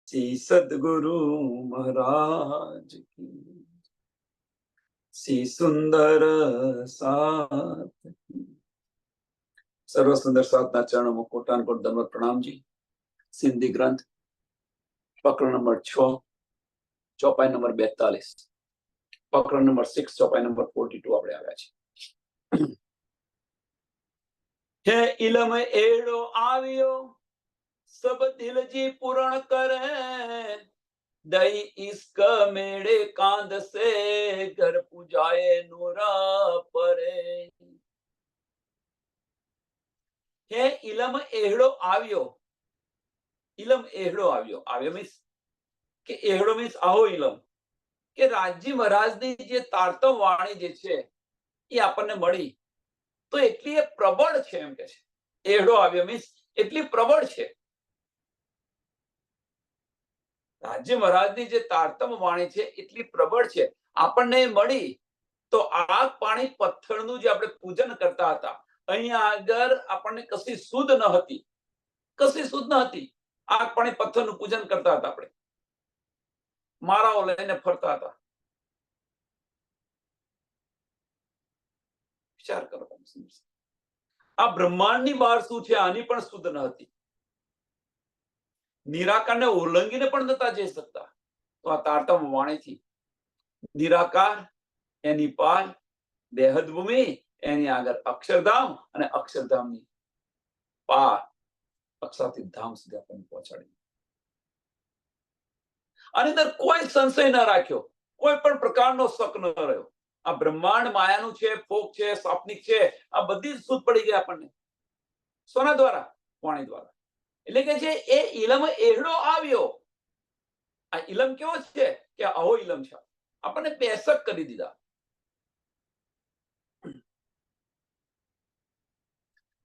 શ્રી સદગુરુ મહારાજ કી, શ્રી સુંદર સાથ કી. સર્વ સુંદર સાધના ચરણોમાં કોટાન કોટ દંડવત પ્રણામજી. સિંધી ગ્રંથ પ્રકરણ નંબર 6, ચોપાઈ નંબર 42, પ્રકરણ નંબર 6, ચોપાઈ નંબર 42 આપણે આવ્યા છે. હે ઇલમ એડો આવ્યો સબ દિલજી પૂરણ કરે, દઈ ઇશ્ક મેળે કાંદ સે ઘર પૂજાએ નૂરા પરે. હે ઇલમ એહડો આવ્યો. ઇલમ એહડો આવ્યો. આવ્યો મીન્સ કે એહડો મીન્સ આહો ઇલમ, કે રાજજી મહારાજની જે તારતમ વાણી જે છે એ આપણને મળી તો એટલી એ પ્રબળ છે. એમ કે છે એહડો આવ્યો મીન્સ એટલી પ્રબળ છે. રાજ્ય મહારાજની જે તારતમ વાણી છે એટલી પ્રબળ છે, આપણને મળી તો આગ પાણી પથ્થરનું જે આપણે પૂજન કરતા હતા, અહીંયા આગળ આપણને કશી શુદ્ધ ન હતી, કશી શુદ્ધ ન હતી. આગ પાણી પથ્થરનું પૂજન કરતા હતા, આપણે મારાઓ લઈને ફરતા હતા. વિચાર કરો, આ બ્રહ્માંડની બહાર શું છે આની પણ શુદ્ધ ન હતી. નિરાકારને ઉલ્લંઘીને પણ નતા જઈ શકતા. તો આ તારતમ વાણીથી નિરાકાર એની પાર બેહદ ભૂમિ, એની આગળ અક્ષરધામ અને અક્ષરધામની પાર અક્ષરાતીત ધામ સુધી આપણને પહોંચાડી. આની અંદર કોઈ સંશય ન રાખ્યો, કોઈ પણ પ્રકારનો શક ન રહ્યો. આ બ્રહ્માંડ માયાનું છે, ફોક છે, સાપનિક છે, આ બધી જ સૂઝ પડી ગઈ આપણને. સોના દ્વારા, વાણી દ્વારા. એટલે કે છે એ ઇલમ એહડો આવ્યો. આ ઇલમ કેવો છે કે આવો ઇલમ છે, આપણને બેસક કરી દીધા.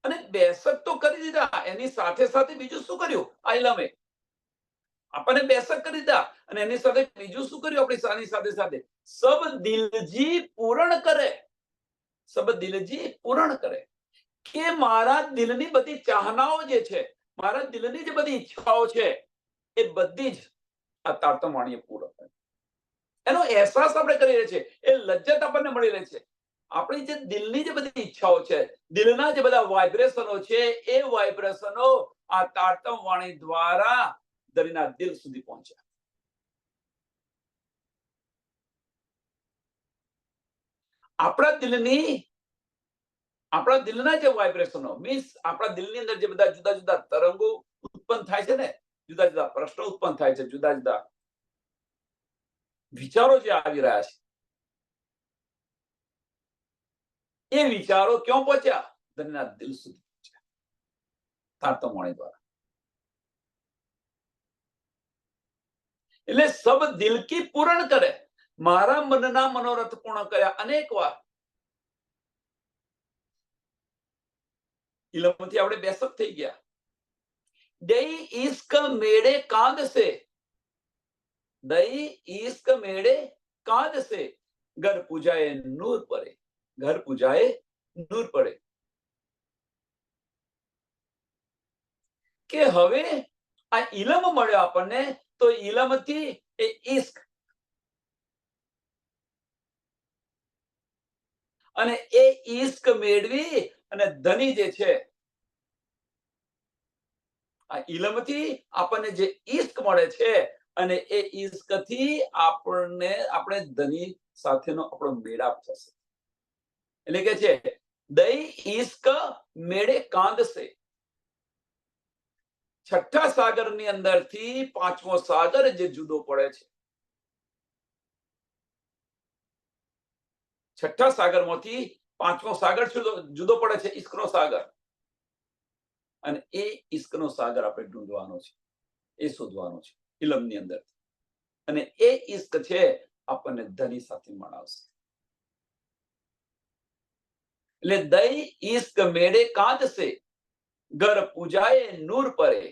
અને બેસક તો કરી દીધા, એની સાથે સાથે બીજું શું કર્યું? આ ઇલમે આપણને બેસક કરી દીધા અને એની સાથે બીજું શું કર્યું? આપણી સાથે સાથે સબ દિલજી પૂરણ કરે. સબ દિલજી પૂરણ કરે, કે મારા દિલની બધી ચાહનાઓ જે છે, મારા દિલની જે બધી ઈચ્છાઓ છે એ બધી જ આ તારતમ વાણીએ પૂરો કરે. એનો અહેસાસ આપણે કરી રહ્યા છીએ, એ લજ્જત આપણને મળી રહી છે. આપણી જે દિલની જે બધી ઈચ્છાઓ છે, દિલના જે બધા વાઇબ્રેશનો છે, એ વાઇબ્રેશનો આ તારતમ વાણી દ્વારા દરેકના દિલ સુધી પહોંચ્યા. આપણા દિલના જે વાઇબ્રેશનો મીન્સ આપણા દિલની અંદર જે બધા જુદા જુદા તરંગો ઉત્પન્ન થાય છે ને, જુદા જુદા પ્રશ્નો ઉત્પન્ન થાય છે, જુદા જુદા વિચારો જે આવી રહ્યા છે, એ વિચારો ક્યાં પહોંચ્યા? દરેકના દિલ સુધી પહોંચ્યા તારતમ વાણી દ્વારા. એટલે સબ દિલ કી પૂરણ કરે, મારા મનના મનોરથ પૂર્ણ કર્યા અનેક વાર. ઇલમથી આપણે બેસક થઈ ગયા. દઈ ઇશ્ક મેળે કાંદ સે, દઈ ઇશ્ક મેળે કાંદ સે ઘર પૂજાએ નૂર પડે. ઘર પૂજાએ નૂર પડે, કે હવે આ ઇલમ મળ્યો આપણને, તો ઇલમથી એ ઇશ્ક અને એ ઇશ્ક મેળવી અને ધની જે છે, આ ઇલમથી આપણને જે ઇશ્ક મળે છે અને એ ઇશ્કથી આપણે ધની સાથેનો આપણો મેળાપ થશે. એટલે કે છે દઈ ઇશ્ક મેળે કાંદ સે. છઠ્ઠા સાગરની અંદરથી પાંચમો સાગર જે જુદો પડે છે, છઠ્ઠા સાગરમાંથી પાંચમો સાગર જુદો પડે છે, ઇશ્કનો સાગર. અને એ ઇશ્કનો સાગર આપણે ઢૂંઢવાનો છે, એ શોધવાનો છે ઇલમની અંદર. અને એ ઇશ્ક છે આપણને ધની સાથે મળાવશે. એટલે દઈ ઇશ્ક મેળે કાંદ સે ઘર પૂજાએ નૂર પરે.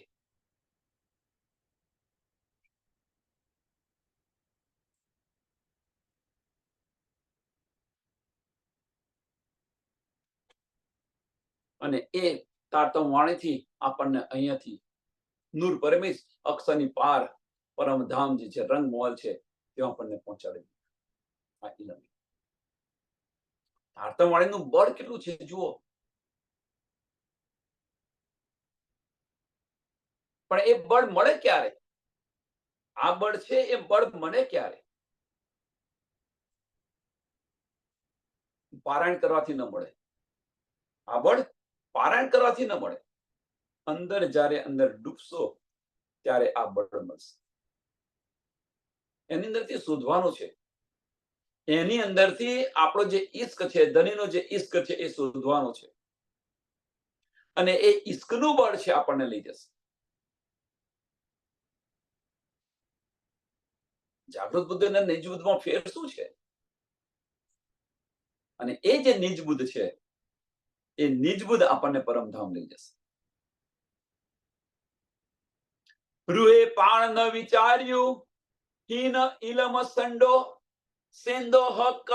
અને એ તારતમ વાણીથી આપણને અહીંયાથી નૂર પરે મીન્સ અક્ષરની પાર પરમધામ જે છે, રંગમહોલ છે, ત્યાં આપણને પહોંચાડી દીધા આ ઈલમે. તારતમવાણીનું બળ કેટલું છે જુઓ. પણ એ બળ મળે ક્યારે? આ બળ છે એ બળ મને ક્યારે? પારાયણ કરવાથી ન મળે. આ બળ પારાયણ કરવાથી ન મળે. અંદર જ્યારે અંદર ડૂબશો ત્યારે આ બળ મળશે. એની અંદરથી શોધવાનું છે. એની અંદરથી આપણો જે ઈશ્ક છે, ધણીનો જે ઈશ્ક છે એ શોધવાનો છે. અને એ ઈશ્કનું બળ છે આપણને લઈ જશે. જાગૃત બુદ્ધ અને નિજ બુદ્ધમાં ફેર શું છે? અને એ જે નિજ બુદ્ધ છે એ નિજ બુદ્ધ આપણને પરમધામ લઈ જશે. રૂએ પાણ ન વિચાર્યું, હીન ઇલમ સંડો, સેંદો હક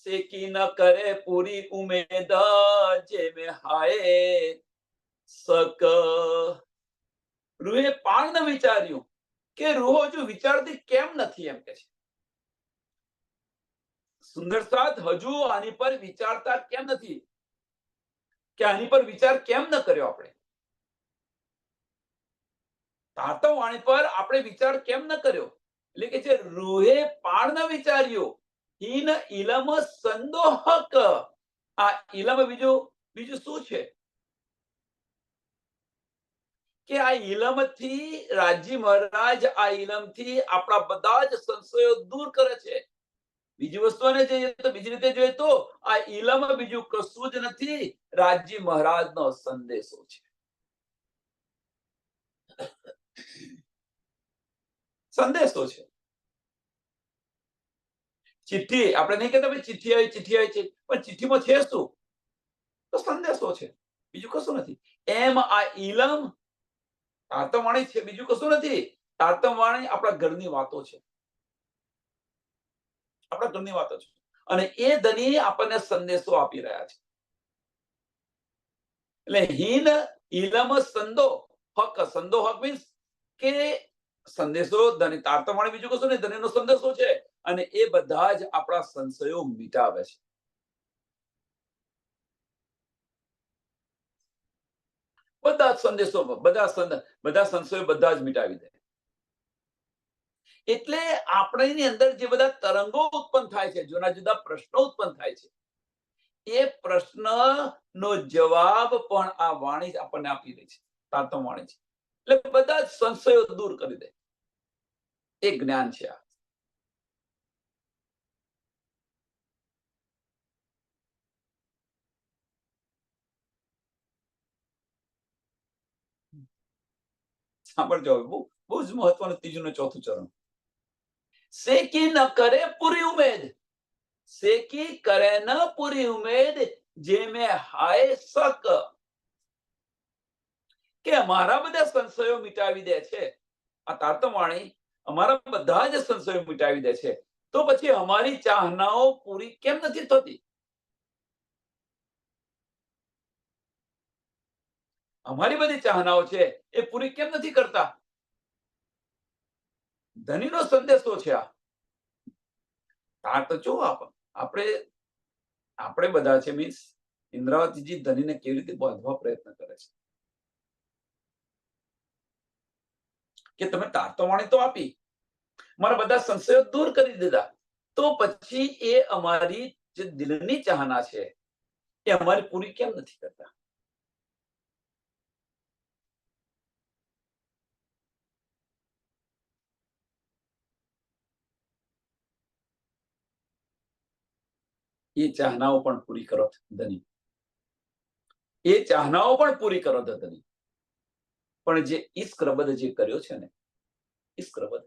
સેકી ન કરે પૂરી ઉમેદ, જે મે હાય સક. રૂએ પાણ ન વિચાર્યું, કે રૂહો હજુ વિચારતી કેમ નથી, એમ કે છે. સુંદર સાથ હજુ આની પર વિચારતા કેમ નથી, કે આની પર વિચાર કેમ ન કર્યો આપણે? તારતમવાણી પર આપણે વિચાર કેમ ન કર્યો? એટલે કે છે રૂહે પાળ ન વિચાર્યો, હીન ઇલમ સંદોહક. આ ઇલમ બીજું શું છે? કે આ ઇલમથી રાજી મહારાજ આ ઇલમથી આપણા બધા જ સંશયો દૂર કરે છે. બીજી વસ્તુને જોઈએ તો બીજી રીતે જોઈએ તો આ ઇલમ બીજું કશું જ નથી, રાજી મહારાજનો સંદેશો છે. સંદેશો છે. ચિઠ્ઠી આપણે નહીં કહેતા ભાઈ ચિઠ્ઠી આવી છે, પણ ચિઠ્ઠીમાં છે શું? તો સંદેશો છે, બીજું કશું નથી. એમ આ ઇલમ તારતમવાણી છે, બીજું કશું નથી. તારતમવાણી આપણા ઘરની વાતો છે, આપણા ઘરની વાતો છે. અને એ ધની આપણને સંદેશો આપી રહ્યા છે. એટલે હીન ઇલમ સંદો હક. સંદો હક મીન્સ કે સંદેશો ધની. તારતમવાણી બીજું કશું નહીં, ધનીનો સંદેશો છે. અને એ બધા જ આપણા સંશયો મિટાવે છે. બધા સંદેશો, બધા સંશયો બધા જ મિટાવી દે. એટલે આપણી અંદર જે બધા તરંગો ઉત્પન્ન થાય છે, જુદા જુદા પ્રશ્નો ઉત્પન્ન થાય છે, એ પ્રશ્નનો જવાબ પણ આ વાણી આપણને આપી દે છે, તારતમવાણી છે. એટલે બધા જ સંશયો દૂર કરી દે. એ જ્ઞાન છે આ. સાંભળજો, બહુ જ મહત્વનું ત્રીજું ને ચોથું ચરણ. સેકી ન કરે પૂરી ઉમેદ, સેકી કરે ન પૂરી ઉમેદ, જે મેં હાય સક. કે અમારા બધા સંશયો મિટાવી દે છે આ તારતમવાણી. અમારા બધા જ સંશયો મિટાવી દે છે. તો પછી અમારી ચાહનાઓ પૂરી કેમ નથી થતી? અમારી બધી ચાહનાઓ છે એ પૂરી કેમ નથી કરતા? ધનીનો સંદેશો છે આ. તો જો આપણે બધા છે, મીન્સ ઇન્દ્રાવતીજી ધનીને કેવી રીતે બાંધવા પ્રયત્ન કરે છે કે તમે તારતમવાણી તો આપી, મારા બધા સંશયો દૂર કરી દીધા, તો પછી એ અમારી જે દિલની ચાહના છે એ અમારી પૂરી કેમ નથી કરતા? એ ચાહનાઓ પણ પૂરી કરો ધની, એ ચાહનાઓ પણ પૂરી કરો ધની. પણ જે ઈશ્કરબદ જે કર્યો છે ને, ઈશ્કરબદ,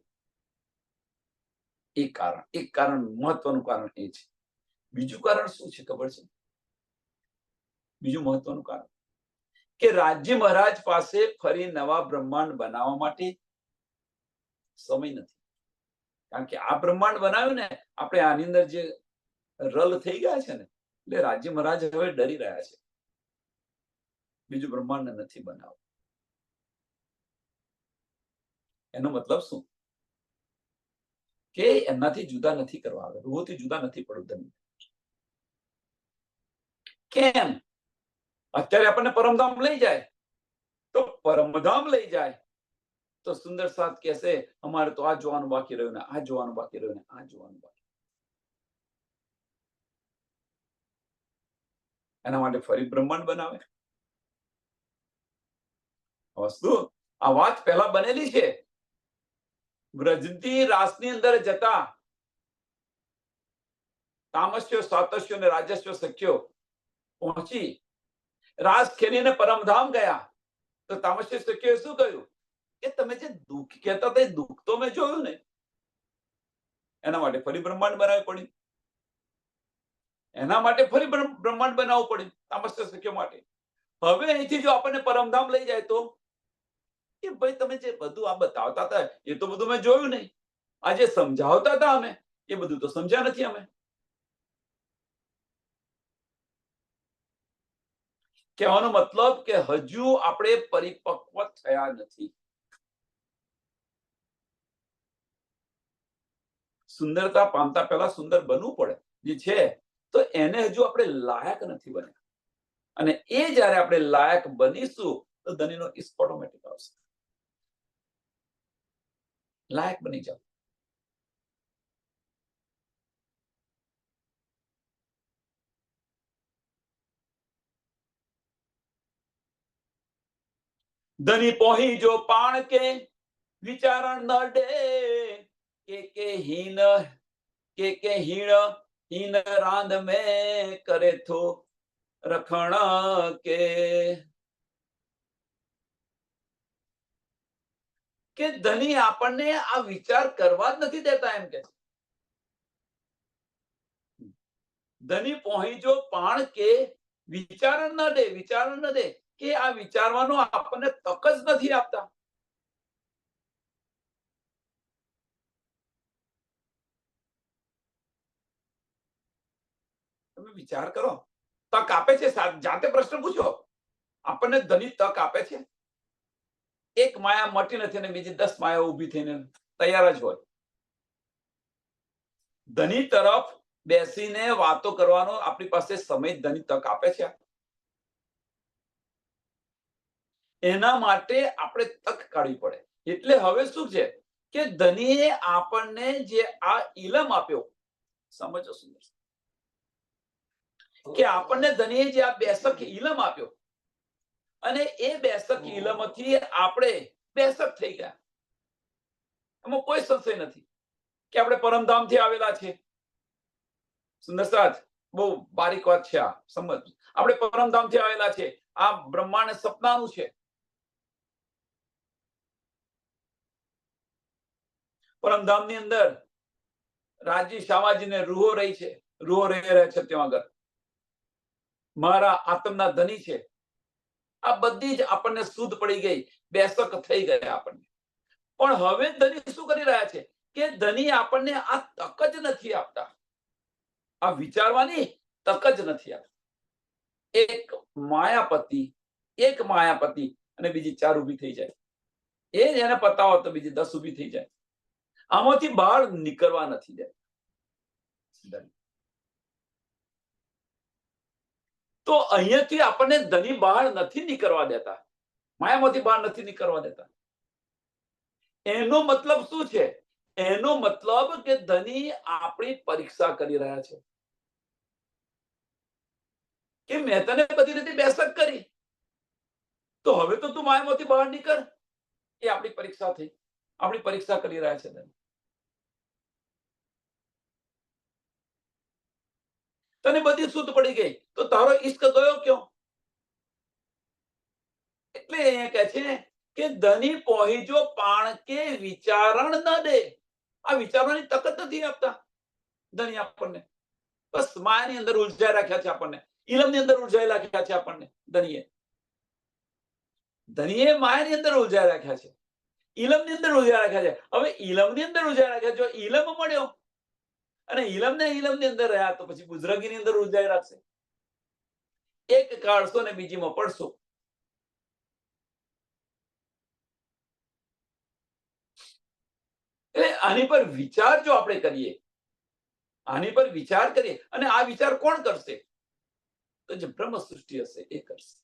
એક કારણ મહત્વનું કારણ એ છે. બીજું કારણ શું છે ખબર છે? બીજું મહત્વનું કારણ કે રાજ્ય મહારાજ પાસે ફરી નવા બ્રહ્માંડ બનાવવા માટે સમય નથી. કારણ કે આ બ્રહ્માંડ બનાવ્યું ને આપણે, આની અંદર જે રલ થઈ ગયા છે ને, એટલે રાજ્ય મહારાજ હવે ડરી રહ્યા છે, બીજું બ્રહ્માંડ નથી બનાવવું. એનો મતલબ શું? કે એમનાથી જુદા નથી કરવા આવે, રૂહોથી જુદા નથી પડવું ધની. કેમ? અત્યારે આપણને પરમધામ લઈ જાય તો પરમધામ લઈ જાય તો સુંદર સાથ કહેશે અમારે તો આ જોવાનું બાકી રહ્યું ને આ જોવાનું બાકી રહ્યું ને આ જોવાનું બાકી. એના માટે ફરી બ્રહ્માંડ બનાવે. વસ્તુ આ વાત પહેલા બનેલી છે. વ્રજતી રાસની અંદર જતા તામસ્યો સાતસ્યો અને રાજસ્યો સખ્યો પહોંચી રાસ ખેલીને પરમધામ ગયા તો તામસ્ય સખ્યોએ શું કહ્યું કે તમે જે દુઃખ કહેતા હતા એ દુઃખ તો મેં જોયું ને. એના માટે ફરી બ્રહ્માંડ બનાવવું પડ્યું. એના માટે ફરી બ્રહ્માંડ બનાવવું પડ્યું તામસ્ય સખ્યો માટે. હવે અહીંથી જો આપણને પરમધામ લઈ જાય તો કે ભાઈ તમે જે બધું આ બતાવતા હતા એ તો બધું મેં જોયું નહીં. આ જે સમજાવતા હતા અમે એ બધું તો સમજ્યા નથી અમે. કહેવાનો મતલબ કે હજુ આપણે પરિપક્વ થયા નથી. સુંદરતા પામતા પહેલા સુંદર બનવું પડે જે છે તો એને હજુ આપણે લાયક નથી બન્યા. અને એ જ્યારે આપણે લાયક બનીશું તો ધનીનો ઇશ્ક ઓટોમેટિક આવશે. લાયક બની જાવ. ધની પોહી જો પાણ કે વિચારણ ન ડે કે હીન કે હીણ હીન રાંધ મેં કરે થો રખણ કે ધની આપણને આ વિચાર કરવા જ નથી દેતા એમ કે ધની પહોંચી જો પાણ કે વિચારણ ન દે કે આ વિચારવાનો આપણને તક જ નથી આપતા. તમે વિચાર કરો, તક આપે છે, જાતે પ્રશ્ન પૂછો, આપણને ધની તક આપે છે? એક માયા મટી નથી અને બીજી 10 માયા ઊભી થઈને તૈયાર જ હોય. ધની તરફ બેસીને વાતો કરવાનો આપણી પાસે સમય ધની તક આપે છે? એના માટે આપણે તક કાઢવી પડે. એટલે હવે શું છે કે ધનીએ આપણને જે આ ઇલમ આપ્યો, સમજો સુંદર, કે આપણને ધનીએ જે આ બેસક ઇલમ આપ્યો અને એ બેસક ઇલમથી આપણે બેસક થઈ ગયા. એમાં કોઈ સંશય નથી કે આપણે પરમધામથી આવેલા છે. સુંદર સાથ, બહુ બારીક વાત છે આ, સમજ. આપણે પરમધામથી આવેલા છે. આ બ્રહ્માંડ સપનાનું છે. પરમધામની અંદર રાજી શામાજીને રૂહો રહી છે, રૂહો રહે છે ત્યાં આગળ. મારા આત્મના ધની છે. આ બધી જ આપણને શુદ્ધ પડી ગઈ, બેસક થઈ ગયા આપણને. પણ હવે ધની શું કરી રહ્યા છે કે ધની આપણને આ તક જ નથી આપતા. આ વિચારવાની તક જ નથી આપતા. એક માયાપતિ અને બીજી 4 ઊભી થઈ જાય. એ જ એને પતાવો તો બીજી 10 ઊભી થઈ જાય. આમાંથી બહાર નીકળવા નથી દેતા. તો અહીંયાથી આપણને ધની બહાર નથી નીકળવા દેતા, માયામાંથી બહાર નથી નીકળવા દેતા. એનો મતલબ શું છે? એનો મતલબ કે ધની આપણી પરીક્ષા કરી રહ્યા છે કે મેં તને બધી રીતે બેસક કરી, તો હવે તો તું માયામાંથી બહાર નીકળ. એ આપણી પરીક્ષા થઈ. આપણી પરીક્ષા કરી રહ્યા છે ધની. તને બધી શુદ્ધ પડી ગઈ તો તારો ઇશ્ક ગયો ક્યો? એટલે અહીંયા કહે છે કે ધની પહોંચી પાણ કે વિચારણ ન દે. આ વિચારવાની તક જ નથી આપતા ધની આપણને. બસ માયાની અંદર ઉલઝાઈ રાખ્યા છે આપણને, ઇલમની અંદર ઉલઝાઈ રાખ્યા છે આપણને. ધનીએ માયાની અંદર ઉલઝાઈ રાખ્યા છે, ઇલમની અંદર ઉલઝાઈ રાખ્યા છે. હવે ઇલમની અંદર ઉલઝાઈ રાખ્યા, જો ઇલમ મળ્યો અને ઇલમની અંદર રહ્યા તો પછી બુઝરગીની અંદર ઉલઝાઈ રાખશે. એક કાઢશો ને બીજીમાં પડશો. આની પર વિચાર જો આપણે કરીએ, આની પર વિચાર કરીએ, અને આ વિચાર કોણ કરશે? તો જે બ્રહ્મ સૃષ્ટિ હશે એ કરશે.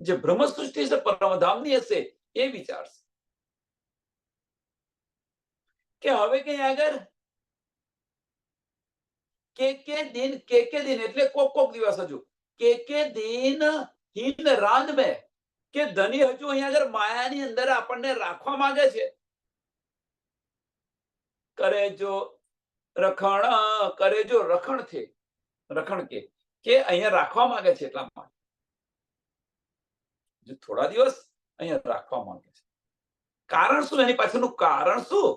જે બ્રહ્મ સૃષ્ટિ હશે, પરમધામની હશે, એ વિચારશે કે હવે કઈ આગળ કે દિન એટલે કોક દિવસ હજુ કે દિન હિન રાંદ મેં, કે ધની હજુ અહીંયા આગળ માયાની અંદર આપણને રાખવા માંગે છે. કરે જો રખણ, કરે જો રખણ છે, રખણ કે અહીંયા રાખવા માંગે છે. એટલા માટે જો થોડા દિવસ અહીંયા રાખવા માંગે છે. કારણ શું? એની પાછળનું કારણ શું?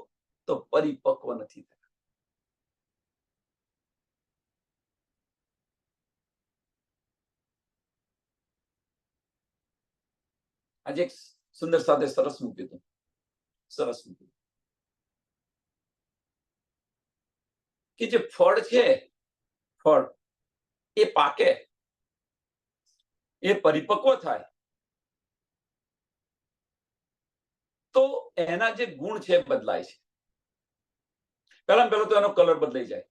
તો પરિપક્વ નથી થયા. આજે એક સુંદર સાથે સરસ મૂક્યું હતું, સરસ મૂક્યું કે જે ફળ છે, ફળ એ પાકે, એ પરિપક્વ થાય તો એના જે ગુણ છે બદલાય છે. પહેલો તો એનો કલર બદલાઈ જાય.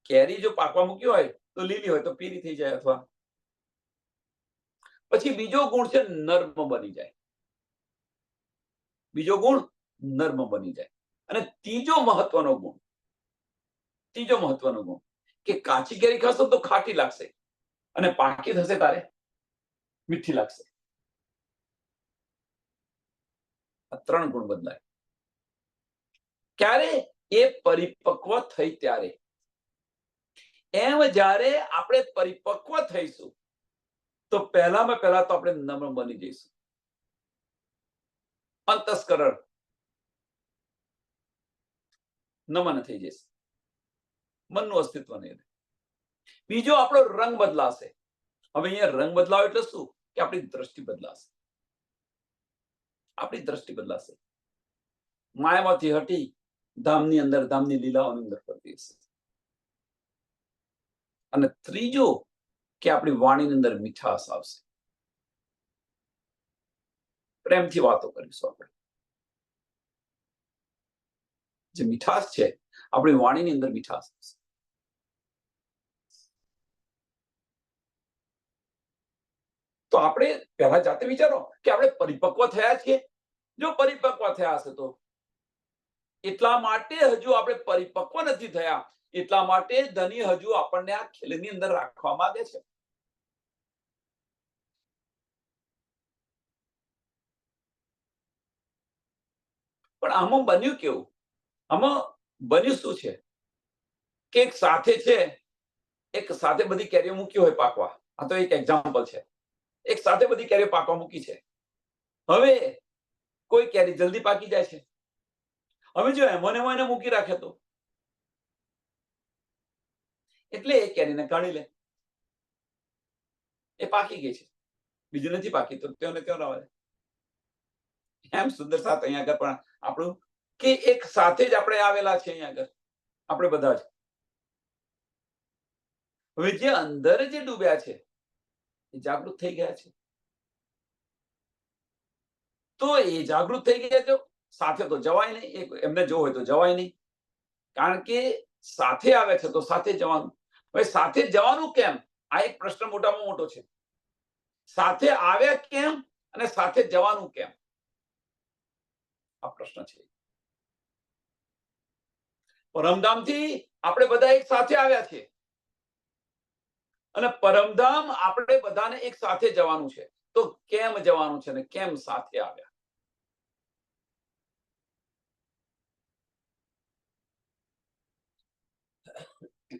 કેરી જો પાકવા મૂકી હોય તો લીલી હોય તો પીળી થઈ જાય, અથવા પછી બીજો ગુણ છે નર્મ બની જાય. બીજો ગુણ નર્મ બની જાય. અને ત્રીજો મહત્વનો ગુણ કે કાચી કેરી ખાશો તો ખાટી લાગશે, અને પાકી થશે તારે મીઠી લાગશે. આ ત્રણ ગુણ બદલાય. ક્યારે? એ પરિપક્વ થઈ ત્યારે. એમ જ્યારે આપણે પરિપક્વ થઈશું તો પહેલામાં પહેલા તો આપણે નમ્ર બની જઈશું. અંતસ્કરણ નમન થઈ જશે, મનનું અસ્તિત્વ નહીં. બીજો આપણો રંગ બદલાશે. હવે અહીંયા રંગ બદલાવ એટલે શું? કે આપણી દ્રષ્ટિ બદલાશે. આપણી દ્રષ્ટિ બદલાશે. માયામાંથી હટી ધામની અંદર, ધામની લીલાઓની અંદર ફરતી હશે. અને ત્રીજો કે આપણી વાણીની અંદર મીઠાશ આવશે. પ્રેમથી વાતો કરીશું આપણે. જે મીઠાશ છે, આપણી વાણીની અંદર મીઠાશ આવશે. તો આપણે પહેલા જાતે વિચારો કે આપણે પરિપક્વ થયા છીએ. જો પરિપક્વ થયા હશે તો એટલા માટે હજુ આપણે પરિપક્વ નથી થયા, એટલા માટે ધની હજુ આપણને આ ખેલની અંદર રાખવા માંગે છે. પણ આમાં બન્યું કેવું? આમાં બન્યું શું છે કે એક સાથે છે, એક સાથે બધી કેરીઓ મૂકી હોય પાકવા. આ તો એક એક્ઝામ્પલ છે. એક સાથે બધી કેરીઓ પાકવા મૂકી છે. હવે કોઈ કેરી જલ્દી પાકી જાય છે. હવે જો એમને એને મૂકી રાખે તો એટલે એ કેરીને કાઢી લે, એ પાકી ગઈ છે. બીજું નથી પાકી તો ત્યોને ત્યો રહેવા દે. એમ સુંદર સાથ અહીંયા આગળ પણ આપણું કે એક સાથે જ આપણે આવેલા છે અહીંયા આગળ, આપણે બધા જ. હવે જે અંદર જે ડૂબ્યા છે એ જાગૃત થઈ ગયા છે. તો એ જાગૃત થઈ ગયા તો સાથે તો જવાય નહીં. એમને જો હોય તો જવાય નહીં, કારણ કે સાથે આવે છે તો સાથે જવાનું. હવે સાથે જવાનું કેમ? આ એક પ્રશ્ન મોટામાં મોટો છે. સાથે આવ્યા કેમ અને સાથે જવાનું કેમ? આ પ્રશ્ન છે. પરમધામથી આપણે બધા એક સાથે આવ્યા છીએ, અને પરમધામ આપણે બધાને એક સાથે જવાનું છે. તો કેમ જવાનું છે ને કેમ સાથે આવ્યા?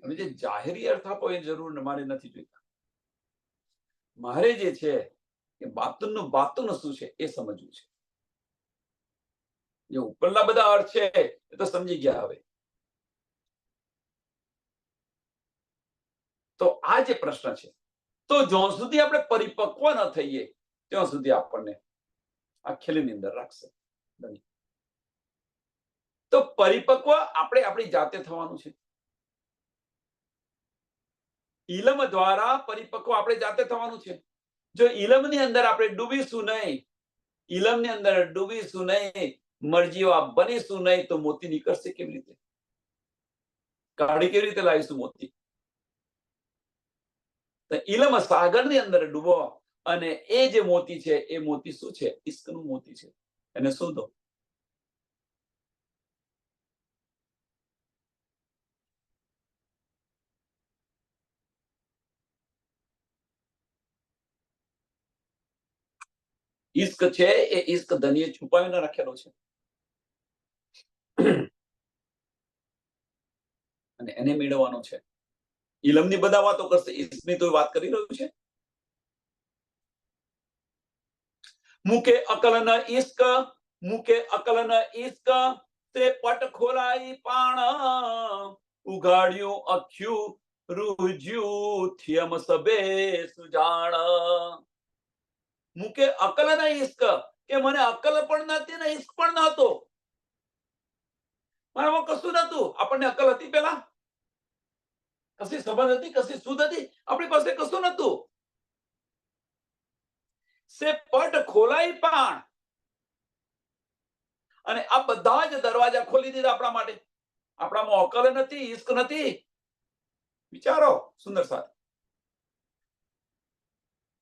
હવે જે જાહેરી અર્થ આપો એ જરૂર મારે નથી જોઈતા. મારે જે છે કે બાતુનું શું છે એ સમજવું છે. જે ઉપરના બધા અર્થ છે એ તો સમજી ગયા. હવે તો આ જે પ્રશ્ન છે, તો જ્યાં સુધી આપણે પરિપક્વ ન થઈએ ત્યાં સુધી આપણને આ ખેલીની અંદર રાખશે. તો પરિપક્વ આપણે આપણી જાતે થવાનું છે. ઇલમ દ્વારા પરિપક્વ આપણે જાતે થવાનું છે. જો ઇલમની અંદર આપણે ડૂબીશું નહીં, ઇલમની અંદર ડૂબીશું નહીં મરજીઓ આ બનીશું નહીં તો મોતી નીકળશે કેવી રીતે? કાઢી કેવી રીતે લાવીશું મોતી? તો ઇલમ સાગરની અંદર ડૂબો અને એ જે મોતી છે એ મોતી શું છે? ઈશ્કનું મોતી છે. એને શોધો. ઈશ્ક છે એ ઈશ્ક ધનીએ છુપાવીને રાખેલો છે અને એને મેળવવાનો છે. ઇલમની બધા વાતો કરશે, ઈશ્કની તો વાત કરી રહ્યું છે. મુકે અકલ ન ઈશ્ક, મુકે અકલ ન ઈશ્ક, તે પટ ખોલાઈ પાણ, ઉઘાડ્યું અખ્યું રૂજ્યું થિયમ સબે સુજાણ. મુકે અકલ ન ઈશ્ક, કે મને અકલ પણ નથી ને ઈશ્ક પણ નહોતો. મારામાં કશું નતું. આપણને અકલ હતી પેલા? કશી સંબંધ હતી? કશી સુધ હતી? આપણી પાસે કશું નતું. સે પટ ખોલાઈ પાણ, અને આ બધા જ દરવાજા ખોલી દીધા આપણા માટે. આપણામાં અકલ નથી, ઈશ્ક નથી. વિચારો સુંદર સાથ.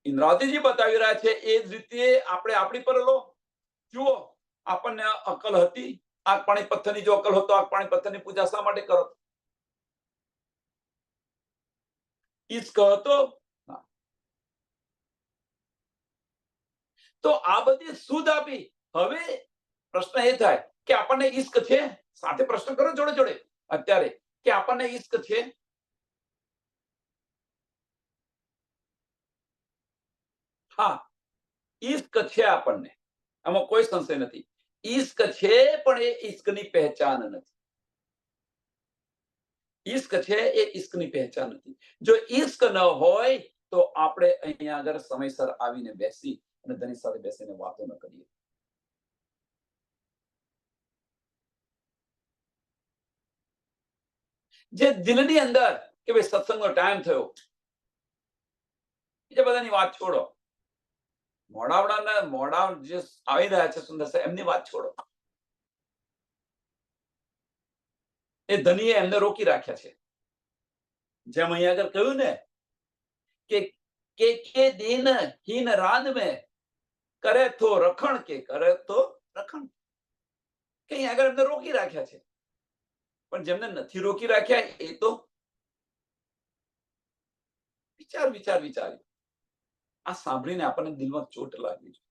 ઇન્દ્રાવતીજી બતાવી રહ્યા છે એ જ રીતે આપણે આપણી પર લો. જુઓ, આપણને અકલ હતી? આગ પાણી પથ્થરની જો અકલ હોતો આગ પાણી પથ્થરની પૂજા શા માટે કરો? ઈશ્ક હતો? તો આ બધી સુધ આપી. હવે પ્રશ્ન એ થાય કે આપણને ઈશ્ક છે? સાથે પ્રશ્ન કરો જોડે જોડે અત્યારે કે આપણને ઈશ્ક છે? હા, ઈશ્ક છે આપણને, આમાં કોઈ સંશય નથી. ઈશ્ક છે, પણ એ ઈશ્કની પહેચાન નથી. ઈશ્ક છે એ ઈશ્કની પહેચાન નથી. જો ઈશ્ક ન હોય તો આપણે અહીંયા આગળ સમયસર આવીને બેસી અને તેની સાથે બેસીને વાતો ન કરીએ. જે દિલની અંદર કે ભાઈ સત્સંગનો ટાઈમ થયો, બીજા બધાની વાત છોડો, મોડા જે આવી રહ્યા છે સુંદર સાહેબ, એમની વાત છોડો. એ ધનીએ એમને રોકી રાખ્યા છે. જેમ અહીંયા આગળ કહ્યું ને કે દિન હીન રાત में કરે તો રખણ, કે કરે તો રખણ. કે અહીંયા આગળ એમને રોકી રાખ્યા છે. પણ જેમને નથી રોકી રાખ્યા એ તો વિચાર. આ સાંભળીને આપણને દિલમાં ચોટ લાગી છે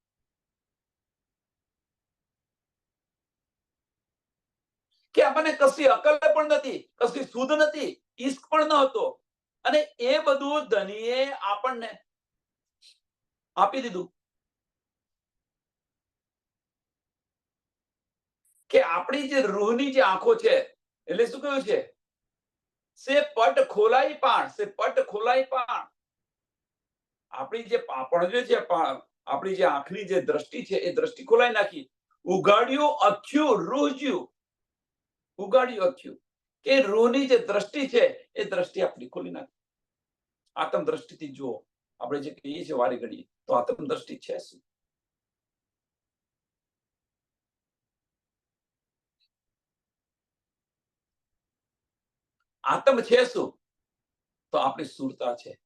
કે આપણને કશી અકલ પણ નથી, કશી સુધ નથી, ઈશ્ક પણ ન હતો. અને એ બધું ધનીએ આપણને આપી દીધું કે આપણી જે રૂહની જે આંખો છે, એટલે શું કહ્યું છે? સે પટ ખોલાઈ પાણ, સે પટ ખોલાઈ પાણ. આપણી જે પાપણ છે, આપણી જે આંખની જે દ્રષ્ટિ છે એ દ્રષ્ટિ ખોલાઈ નાખી. ઉગાડ્યું અખ્યું રૂજ્યું. ઉગાડ્યું અખ્યું, કે રૂહની જે દ્રષ્ટિ છે એ દ્રષ્ટિ આપણી ખોલી નાખી. આત્મ દ્રષ્ટિથી જુઓ. આપણે જે કહીએ છીએ વારી ઘડીએ, તો આત્મ દ્રષ્ટિ છે શું? આત્મ છે શું? તો આપણી સુરતા છે.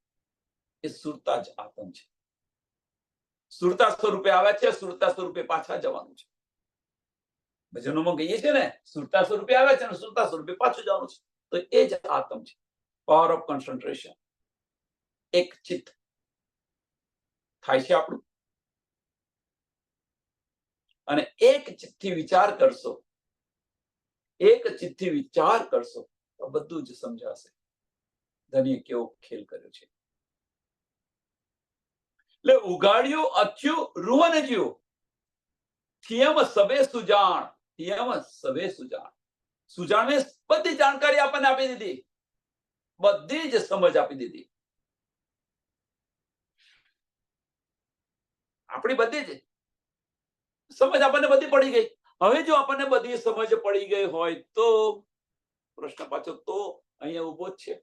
એ સુરતા જ આત્મ છે. સુરતા સ્વરૂપે આવે છે, સુરતા સ્વરૂપે પાછા જવાનું છે. ભજનોમાં કહીએ છીએ ને, સુરતા સ્વરૂપે આવે છે અને સુરતા સ્વરૂપે પાછું જવાનું છે. તો એ જ આત્મ છે. Power of concentration. એક ચિત્ત થાય છે આપણું, અને એક ચિત્તથી વિચાર કરશો, એક ચિત્તથી વિચાર કરશો તો બધું જ સમજાશે. ધનીએ કેવો ખેલ કર્યો છે. એટલે ઉગાડ્યું અખ્યું રૂવન જ્યું, થિયમ સબે સુજાણ. થિયમ સબે સુજાણ. સુજાણને બધી જાણકારી આપણને આપી દીધી, બધી જ સમજ આપી દીધી. આપણી બધી જ સમજ આપણને બધી પડી ગઈ. હવે જો આપણને બધી સમજ પડી ગઈ હોય તો પ્રશ્ન પાછો તો અહીંયા ઉભો જ છે.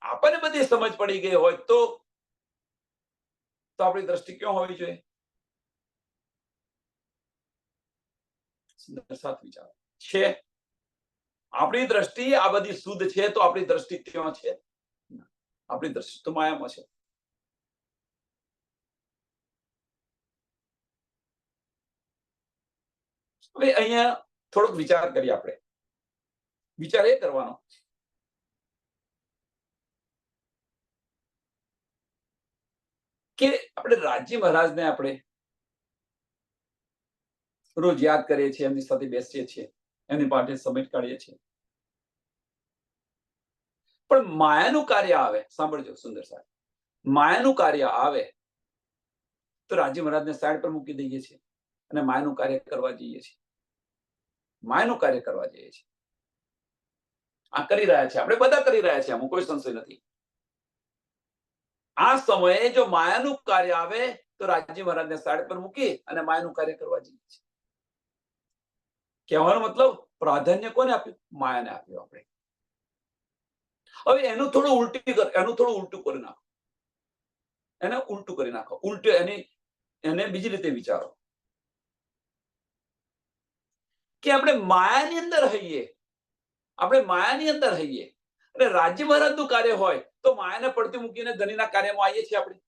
આપણને બધી સમજ પડી ગઈ હોય તો આપણી દ્રષ્ટિ ક્યાં હોવી જોઈએ? સાત વિચારો છે. આપણી દ્રષ્ટિ આ બધી શુદ્ધ છે તો આપણી દ્રષ્ટિ ત્યાં છે, આપણી દ્રષ્ટિ તો માયામાં છે. હવે અહીંયા થોડોક વિચાર કરીએ. આપણે વિચાર એ કરવાનો કે આપણે રાજી મહારાજને આપણે રોજ યાદ કરીએ છીએ, એમની સાથે બેસીએ છીએ, એમની પાસે સમય કાઢીએ છીએ, પણ માયાનું કાર્ય આવે, સાંભળજો સુંદર સાહેબ, માયાનું કાર્ય આવે તો રાજી મહારાજને સાઈડ પર મૂકી દઈએ છીએ અને માયાનું કાર્ય કરવા જઈએ છીએ. માયાનું કાર્ય કરવા જઈએ છીએ. આ કરી રહ્યા છે, આપણે બધા કરી રહ્યા છીએ, આમાં કોઈ સંશય નથી. આ સમયે જો માયાનું કાર્ય આવે તો રાજી મહારાજને સાઈડ પર મૂકી અને માયાનું કાર્ય કરવા જઈએ છીએ. કહેવાનો મતલબ પ્રાધાન્ય કોને આપ્યું? માયાને આપ્યું આપણે. હવે એનું થોડું ઉલટું કરી નાખો, એને ઉલટું કરી નાખો, એને બીજી રીતે વિચારો કે આપણે માયાની અંદર હઈએ, અને રાજી મહારાજનું કાર્ય હોય તો માયાને પડતી મૂકીને ધનીના કાર્યમાં આવીએ છીએ. આપણે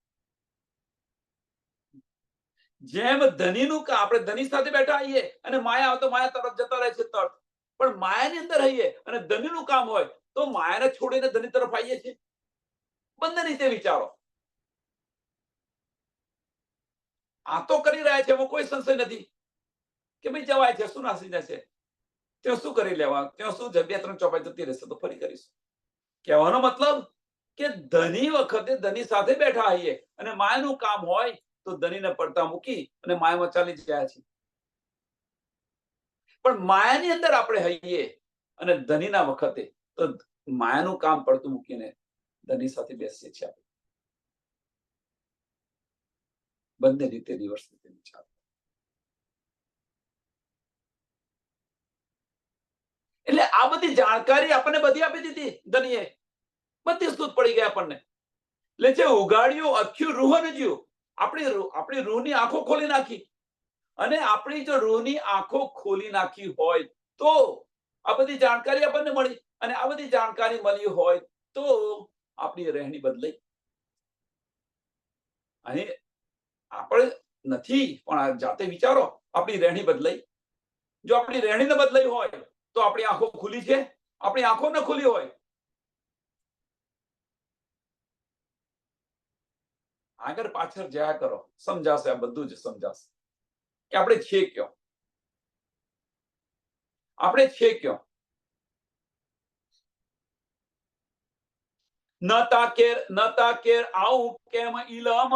જેમ ધનીનું આપણે ધની સાથે બેઠા આવીએ અને માયા આવે તો માયા તરફ જતા રહે છે તરત, પણ માયાની અંદર હઈએ અને ધનીનું કામ હોય તો માયાને છોડીને ધની તરફ આવીએ છીએ. બંને રીતે વિચારો. આ તો કરી રહ્યા છે, એમાં કોઈ સંશય નથી કે ભાઈ જવાય છે, શું નાસી જશે, ત્યાં શું કરી લેવા, ત્યાં શું 2-3 ચોપાઈ જતી રહેશે તો ફરી કરીશું. કહેવાનો મતલબ કે ધની વખતે ધની સાથે બેઠા હઈએ અને માયાનું કામ હોય તો ધનીને પડતા મૂકી અને માયામાં ચાલી જાય છે. પણ માયાની અંદર આપણે હઈએ અને ધનીના વખતે તો માયાનું કામ પડતું મૂકીને ધની સાથે બેસીએ છીએ. આપણે બંને રીતે રિવર્સ રીતે વિચાર. એટલે આ બધી જાણકારી આપણને બધી આપી દીધી ધનીએ, બધી શુદ્ધ પડી ગઈ આપણને. એટલે જે ઉગાડ્યું આખું રૂહ નજ્યું, આપણી રૂહની આંખો ખોલી નાખી. અને આપણી જો રૂહની આંખો ખોલી નાખી હોય તો આ બધી જાણકારી આપણને મળી, અને આ બધી જાણકારી મળી હોય તો આપણી રહેણી બદલાઈ. અને આપણે નથી પણ જાતે વિચારો, આપણી રહેણી બદલાઈ. જો આપણી રહેણી ન બદલાઈ હોય તો આપણી આંખો ખુલી છે? આપણી આંખો ન ખુલી હોય, આગળ પાછળ જયા કરો, સમજાશે, આ બધું જ સમજાશે કે આપણે છે ક્યાં, આપણે છે ક્યાં. નતા કેર આવું કેમ ઇલમ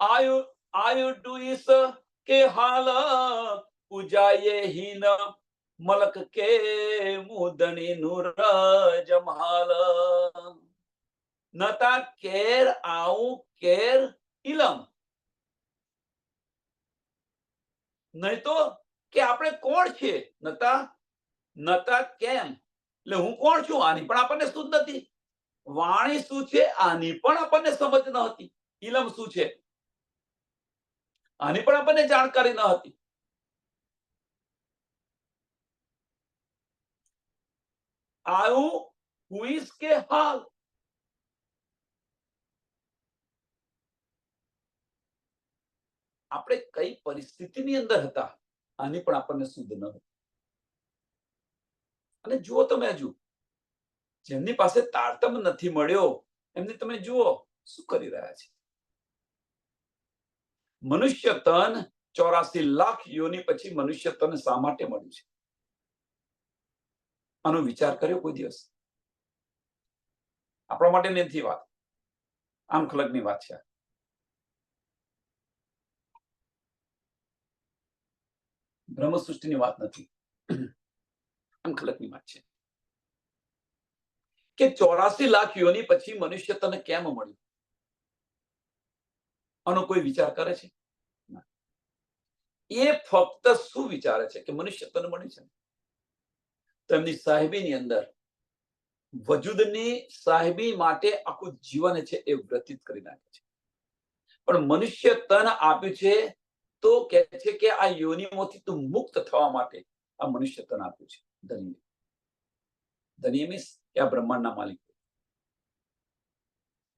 આયુ ડુઈસ કે હાલ પૂજાયે હીન મલક કે મુદની નુર જમાલ. નતા કેર આવું કેર ઇલમ, નહીં તો કે આપણે કોણ છીએ. નતા કેમ એટલે હું કોણ છું, આની પણ આપણને શુદ્ધ નથી. વાણી શું છે આની પણ આપણને સમજ ન હતી. ઇલમ શું છે આની પણ આપણને જાણકારી ન હતી. આવું હુઈસ કે હાલ, આપણે કઈ પરિસ્થિતિની અંદર હતા આની પણ આપણને શુદ્ધ ન હતી. અને જુઓ તમે, હજુ જેમની પાસે તારતમ્ય નથી મળ્યો એમને તમે જુઓ શું કરી રહ્યા છે. મનુષ્ય તન 84 લાખ યોની પછી મનુષ્ય તન શા માટે મળ્યું છે? આનો વિચાર કર્યો કોઈ દિવસ? આપણા માટે નથી વાત, આમ ખલકની વાત છે. બ્રહ્મ સૃષ્ટિની વાત નથી, આમ ખલકની વાત છે કે 84 લાખ યોની પછી મનુષ્ય તને કેમ મળ્યું? આનો કોઈ વિચાર કરે છે? એ ફક્ત શું વિચારે છે કે મનુષ્ય તને મળ્યું છે તો એમની સાહેબીની અંદર વજૂદની સાહેબી માટે આખું જીવન છે એ વ્યતીત કરી નાખે છે. પણ મનુષ્ય તન આપ્યું છે તો કહે છે કે આ યોનિઓથી તું મુક્ત થવા માટે આ મનુષ્ય તને આપ્યું છે. ધન્ય ધન્ય મીન્સ કે આ બ્રહ્માંડના માલિક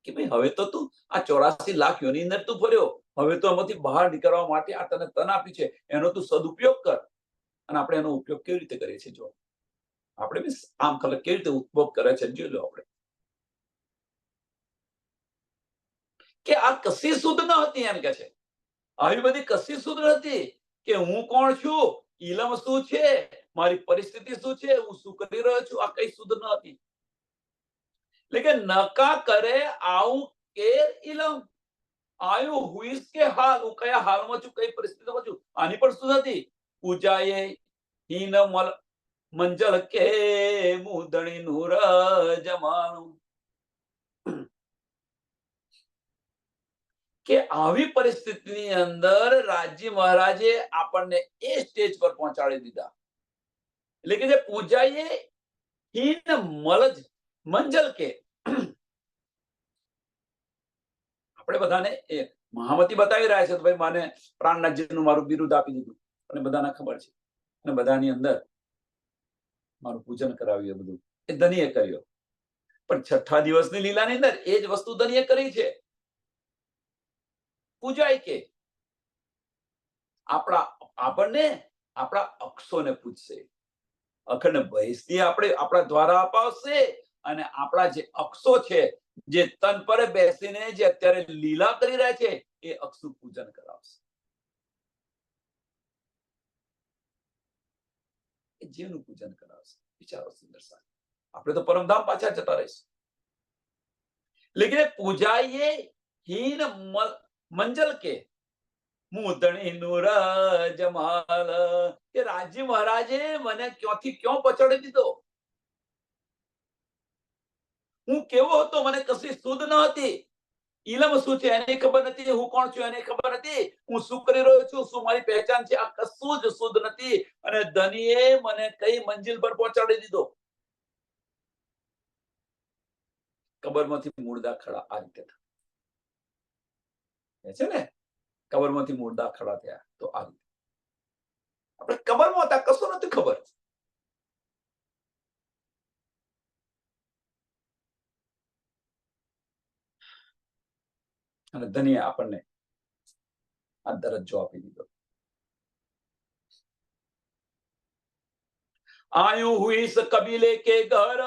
કે ભાઈ હવે તો તું આ 84 લાખ યોની અંદર તું ફર્યો, હવે તો આમાંથી બહાર નીકળવા માટે આ તને તન આપી છે, એનો તું સદુપયોગ કર. અને આપણે એનો ઉપયોગ કેવી રીતે કરીએ છીએ? જો આપણે મીન્સ આમ ખલક કેવી રીતે ઉપયોગ કરે છે જોઈ લો. આપણે કે આ કશી શુદ્ધ ન હતી એમ કે છે. આવી બધી કશી શુદ્ધ નથી કે હું કોણ છું, ઇલમ શું છે, મારી પરિસ્થિતિ શું છે, હું શું કરી રહ્યો છું, આ કઈ શુદ્ધ ન હતી. એટલે કે નકા કરે આવું કેર ઇલમ, આયું હુઈસ કે હાલ, હું કયા હાલમાં છું, કઈ પરિસ્થિતિમાં છું, આની પણ શું નથી. પૂજાએ હીન મંજલ કે મુદણી નૂર જમાણું, કે આવી પરિસ્થિતિની અંદર રાજી મહારાજે આપણને એ સ્ટેજ પર પહોંચાડી દીધા. એટલે કે જે પૂજાએ હીન મલજ મંજલ કે, આપણે બધાને એ મહામતી બતાવી રહ્યા છે તો ભાઈ મને પ્રાણનાથજીનું મારું બિરુદ આપી દીધું અને બધાને ખબર છે અને બધાની અંદર મારું પૂજન કરાવ્યું. બધું એ ધનીએ કર્યો. પણ છઠ્ઠા દિવસની લીલાની અંદર એ જ વસ્તુ ધનીએ કરી છે. પૂજાય કે આપણને આપણા અક્ષોને પૂજશે, અખંડ ભયથી આપણે આપણા દ્વારા અપાવશે અને આપણા જે અક્ષો છે, જે તન પર બેસીને જે અત્યારે લીલા કરી રહ્યા છે, એ અક્ષનું પૂજન કરાવશે. એ જીવનું પૂજન કરાવશે. વિચારો સુંદર સાહેબ, આપણે તો પરમધામ પાછા જતા રહીશું. લેકિન પૂજાઈએ હીન મંજલ કે મુદણી નૂર જમાલ, કે રાજી મહારાજે મને ક્યાંથી ક્યાં પહોંચાડી દીધો. હું કેવો હતો, મને કશી શુદ્ધ ન હતી. ઇલમ શું છે એને ખબર નથી, હું કોણ છું એને ખબર નથી, હું શું કરી રહ્યો છું, શું મારી પહેચાન છે, આ કશું જ શુદ્ધ નથી. અને ધનીએ મને કઈ મંજિલ પર પહોંચાડી દીધો. કબરમાંથી મુર્દા ખડા આ રીતે છે ને, કબરમાંથી મુર્દા ખડા થયા તો આ રીતે. આપણે કબરમાં હતા, કશું નથી ખબર. અને ધનીએ આપણને આ દરજ્જો આપી દીધો. આયુ હુઈ સ કબીલે કે ઘર,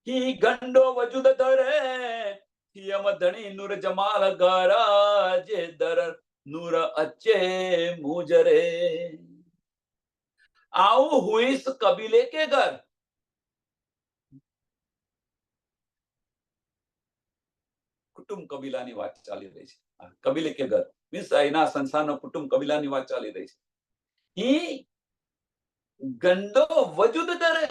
ही गंडो वजूद धरे, यम धनी नूर जमाल गराजे दर नूर अच्छे मुजरे. आऊ हुईस कबीले के घर, કુટુંબ કબીલાની વાત ચાલી રહી છે. કબીલે કે ઘર મીન્સ એના સંસારનો કુટુંબ કબીલાની વાત ચાલી રહી છે. ઈ ગંડો વજૂદ ધરે,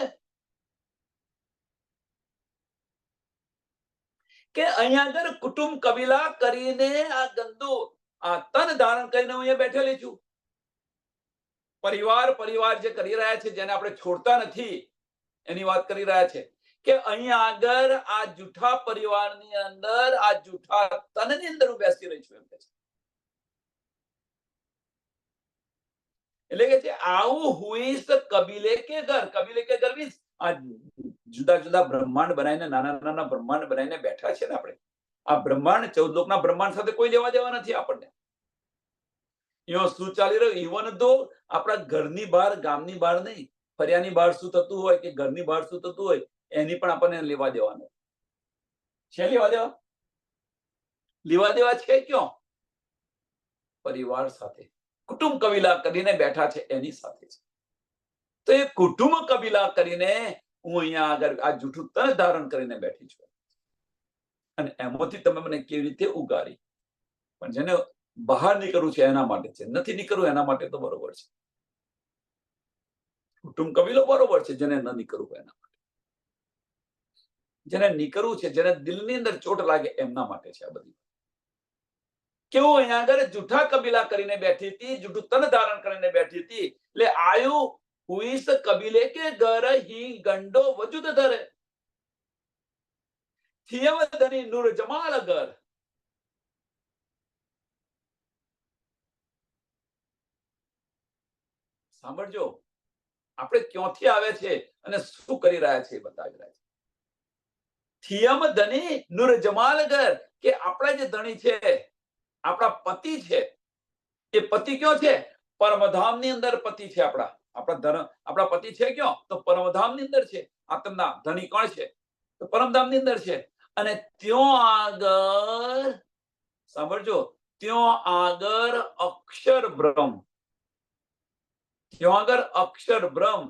કે અહીંયા આગળ કુટુંબ કબીલા કરીને આ ગંદુ આ તન ધારણ કરીને હું અહીંયા બેઠેલી છું. પરિવાર જે કરી રહ્યા છે, જેને આપણે છોડતા નથી, એની વાત કરી રહ્યા છે કે અહીંયા આગળ આ જૂઠા પરિવારની અંદર, આ જૂઠા તનની અંદર હું બેસી રહી છું એમ કે છે. એટલે કે છે આવું હુઈસ કબીલે કે ઘર. કબીલે કે ઘર મીન્સ આ જુદા જુદા બ્રહ્માંડ બનાવીને, નાના નાના બ્રહ્માંડ બનાવીને બેઠા છે ને આપણે. આ બ્રહ્માંડ 14 લોકના બ્રહ્માંડ સાથે કોઈ લેવા દેવા નથી આપણને. એમાં શું ચાલી રહ્યું, ઇવન તો આપણા ઘરની બહાર, ગામની બહાર નહીં, ફરિયાની બહાર શું થતું હોય કે ઘરની બહાર શું થતું હોય, એની પણ આપણને લેવા દેવાનું છે. લેવા દેવા છે ક્યાં? પરિવાર સાથે, કુટુંબ કબીલા કરીને બેઠા છે એની સાથે છે. તો એ કુટુંબ કબીલા કરીને હું અહીંયા આગળ આ જૂઠું તન ધારણ કરીને બેઠી છું. અને એમાંથી તમે મને કેવી રીતે ઉગારી. પણ જેને બહાર નીકળવું છે એના માટે છે, નથી નીકળવું એના માટે તો બરોબર છે. કુટુંબ કબીલો બરોબર છે, જેને ન નીકળવું એના માટે. જેને નીકળવું છે, જેને દિલની અંદર ચોટ લાગે એમના માટે છે આ બધી. કેવું અહીંયા આગળ જૂઠા કબીલા કરીને બેઠી હતી, જૂઠું તન ધારણ કરીને બેઠી હતી. એટલે આયુ હુઈસ કબીલે કે ઘર, હી ગંડો વજૂદ ધરે, થિયમ ધની નૂર જમાલ ઘર. સાંભળજો, આપણે ક્યાંથી આવે છે અને શું કરી રહ્યા છે એ બતાવી રહ્યા છે. થિયમ ધની નુર જમાલગર, કે આપણા જે ધણી છે, આપણા પતિ છે, એ પતિ ક્યાં છે? પરમધામની અંદર પતિ છે. આપણા પતિ છે ક્યાં? તો પરમધામની અંદર છે. આત્મના ધણી કોણ છે? તો પરમધામની અંદર છે. અને ત્યાં આગળ સાંભળજો, ત્યાં આગળ અક્ષર બ્રહ્મ, ત્યાં આગળ અક્ષર બ્રહ્મ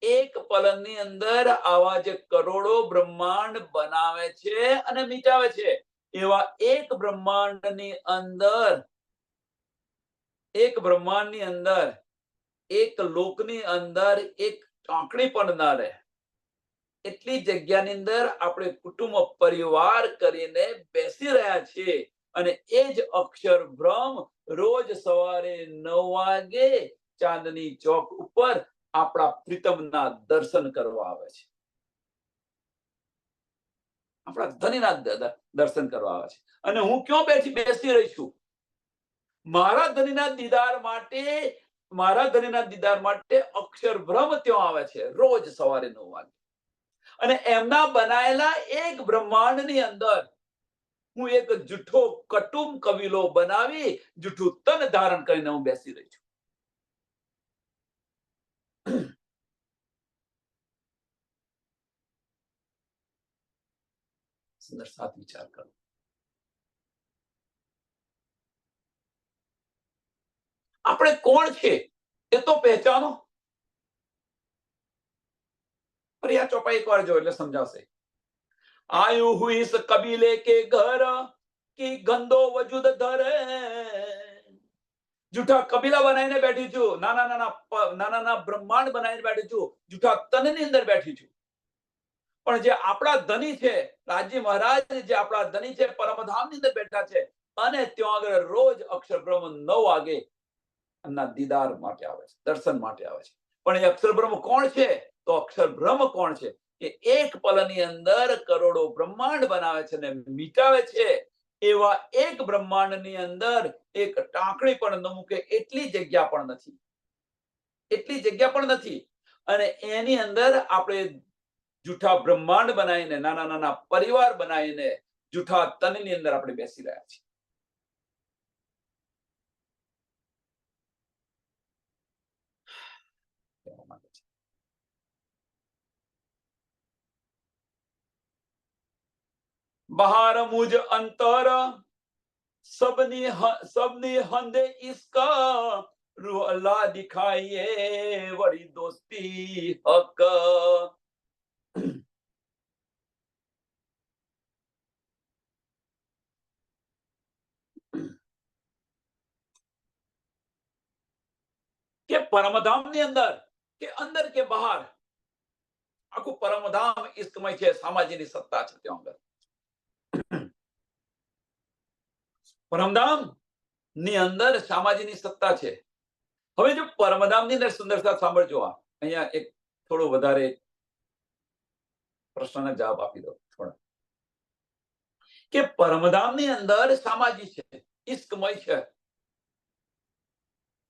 એક પલની અંદર આવા જે કરોડો બ્રહ્માંડ બનાવે છે અને મિટાવે છે, એવા એક બ્રહ્માંડની અંદર, એક બ્રહ્માંડની અંદર, એક લોકની અંદર એક ટાંકણી પણ ના રહે એટલી જગ્યાની અંદર આપણે કુટુંબ પરિવાર કરીને બેસી રહ્યા છીએ. અને એ જ અક્ષર બ્રહ્મ રોજ સવારે 9 વાગે ચાંદની ચોક ઉપર આપણા પ્રીતમના દર્શન કરવા આવે છે. આપણા ધણીના દર્શન કરવા આવે છે. અને હું ક્યાં બેસી રહી છું? મારા ધણીના દીદાર માટે અક્ષર બ્રહ્મ ત્યાં આવે છે રોજ સવારે 9 વાગે. અને એમના બનાયેલા એક બ્રહ્માંડની અંદર હું એક જૂઠો કટુંબ કબીલો બનાવી જૂઠું તન ધારણ કરીને હું બેસી રહી છું. સુંદર સાથ વિચાર કરો. આપણે કોણ છે એ તો પહેચાનો. પ્રિયા ચોપાઈ એક વાર જો એટલે સમજાવશે. આયુ હુઈ ઇસ કબીલે કે ઘર કી ગંદો વજુદ ધરે. જૂઠા કબીલા બનાવીને બેઠી છું, નાના બ્રહ્માંડ બનાવીને બેઠી છું, જૂઠા તનની અંદર બેઠી છું. પણ જે આપણા ધણી છે, રાજી મહારાજ જે આપણા ધણી છે, પરમધામની અંદર બેઠા છે, અને ત્યાં આગળ રોજ અક્ષર બ્રહ્મ 9 વાગે એમના દીદાર માટે આવે છે, દર્શન માટે આવે છે. પણ એ અક્ષર બ્રહ્મ કોણ છે? તો અક્ષર બ્રહ્મ કોણ છે? કે એક પલની અંદર કરોડો બ્રહ્માંડ બનાવે છે અને મિટાવે છે. એવા એક બ્રહ્માંડની અંદર એક ટાંકણી પણ ન મૂકે એટલી જગ્યા પણ નથી. અને એની અંદર આપણે જૂઠા બ્રહ્માંડ બનાવીને, નાના પરિવાર બનાવીને જૂઠા તનની અંદર આપણે બેસી રહ્યા છીએ. બહાર મુજ અંતર सबनी हंदे इसका रूह अल्लाह दिखाइए वरी दोस्ती हक. કે પરમધામની અંદર કે બહાર આખું પરમધામ ઇસ્કમય છે, સામાજીની સત્તા છે. ત્યાં આગળ પરમધામ ની અંદર સામાજીની સત્તા છે. હવે જો પરમધામની અંદર સુંદરતા સાંભળજો. અહીંયા એક થોડો વધારે પ્રશ્નના જવાબ આપી દો થોડા. કે પરમધામની અંદર સામાજી છે, ઇસ્કમય છે.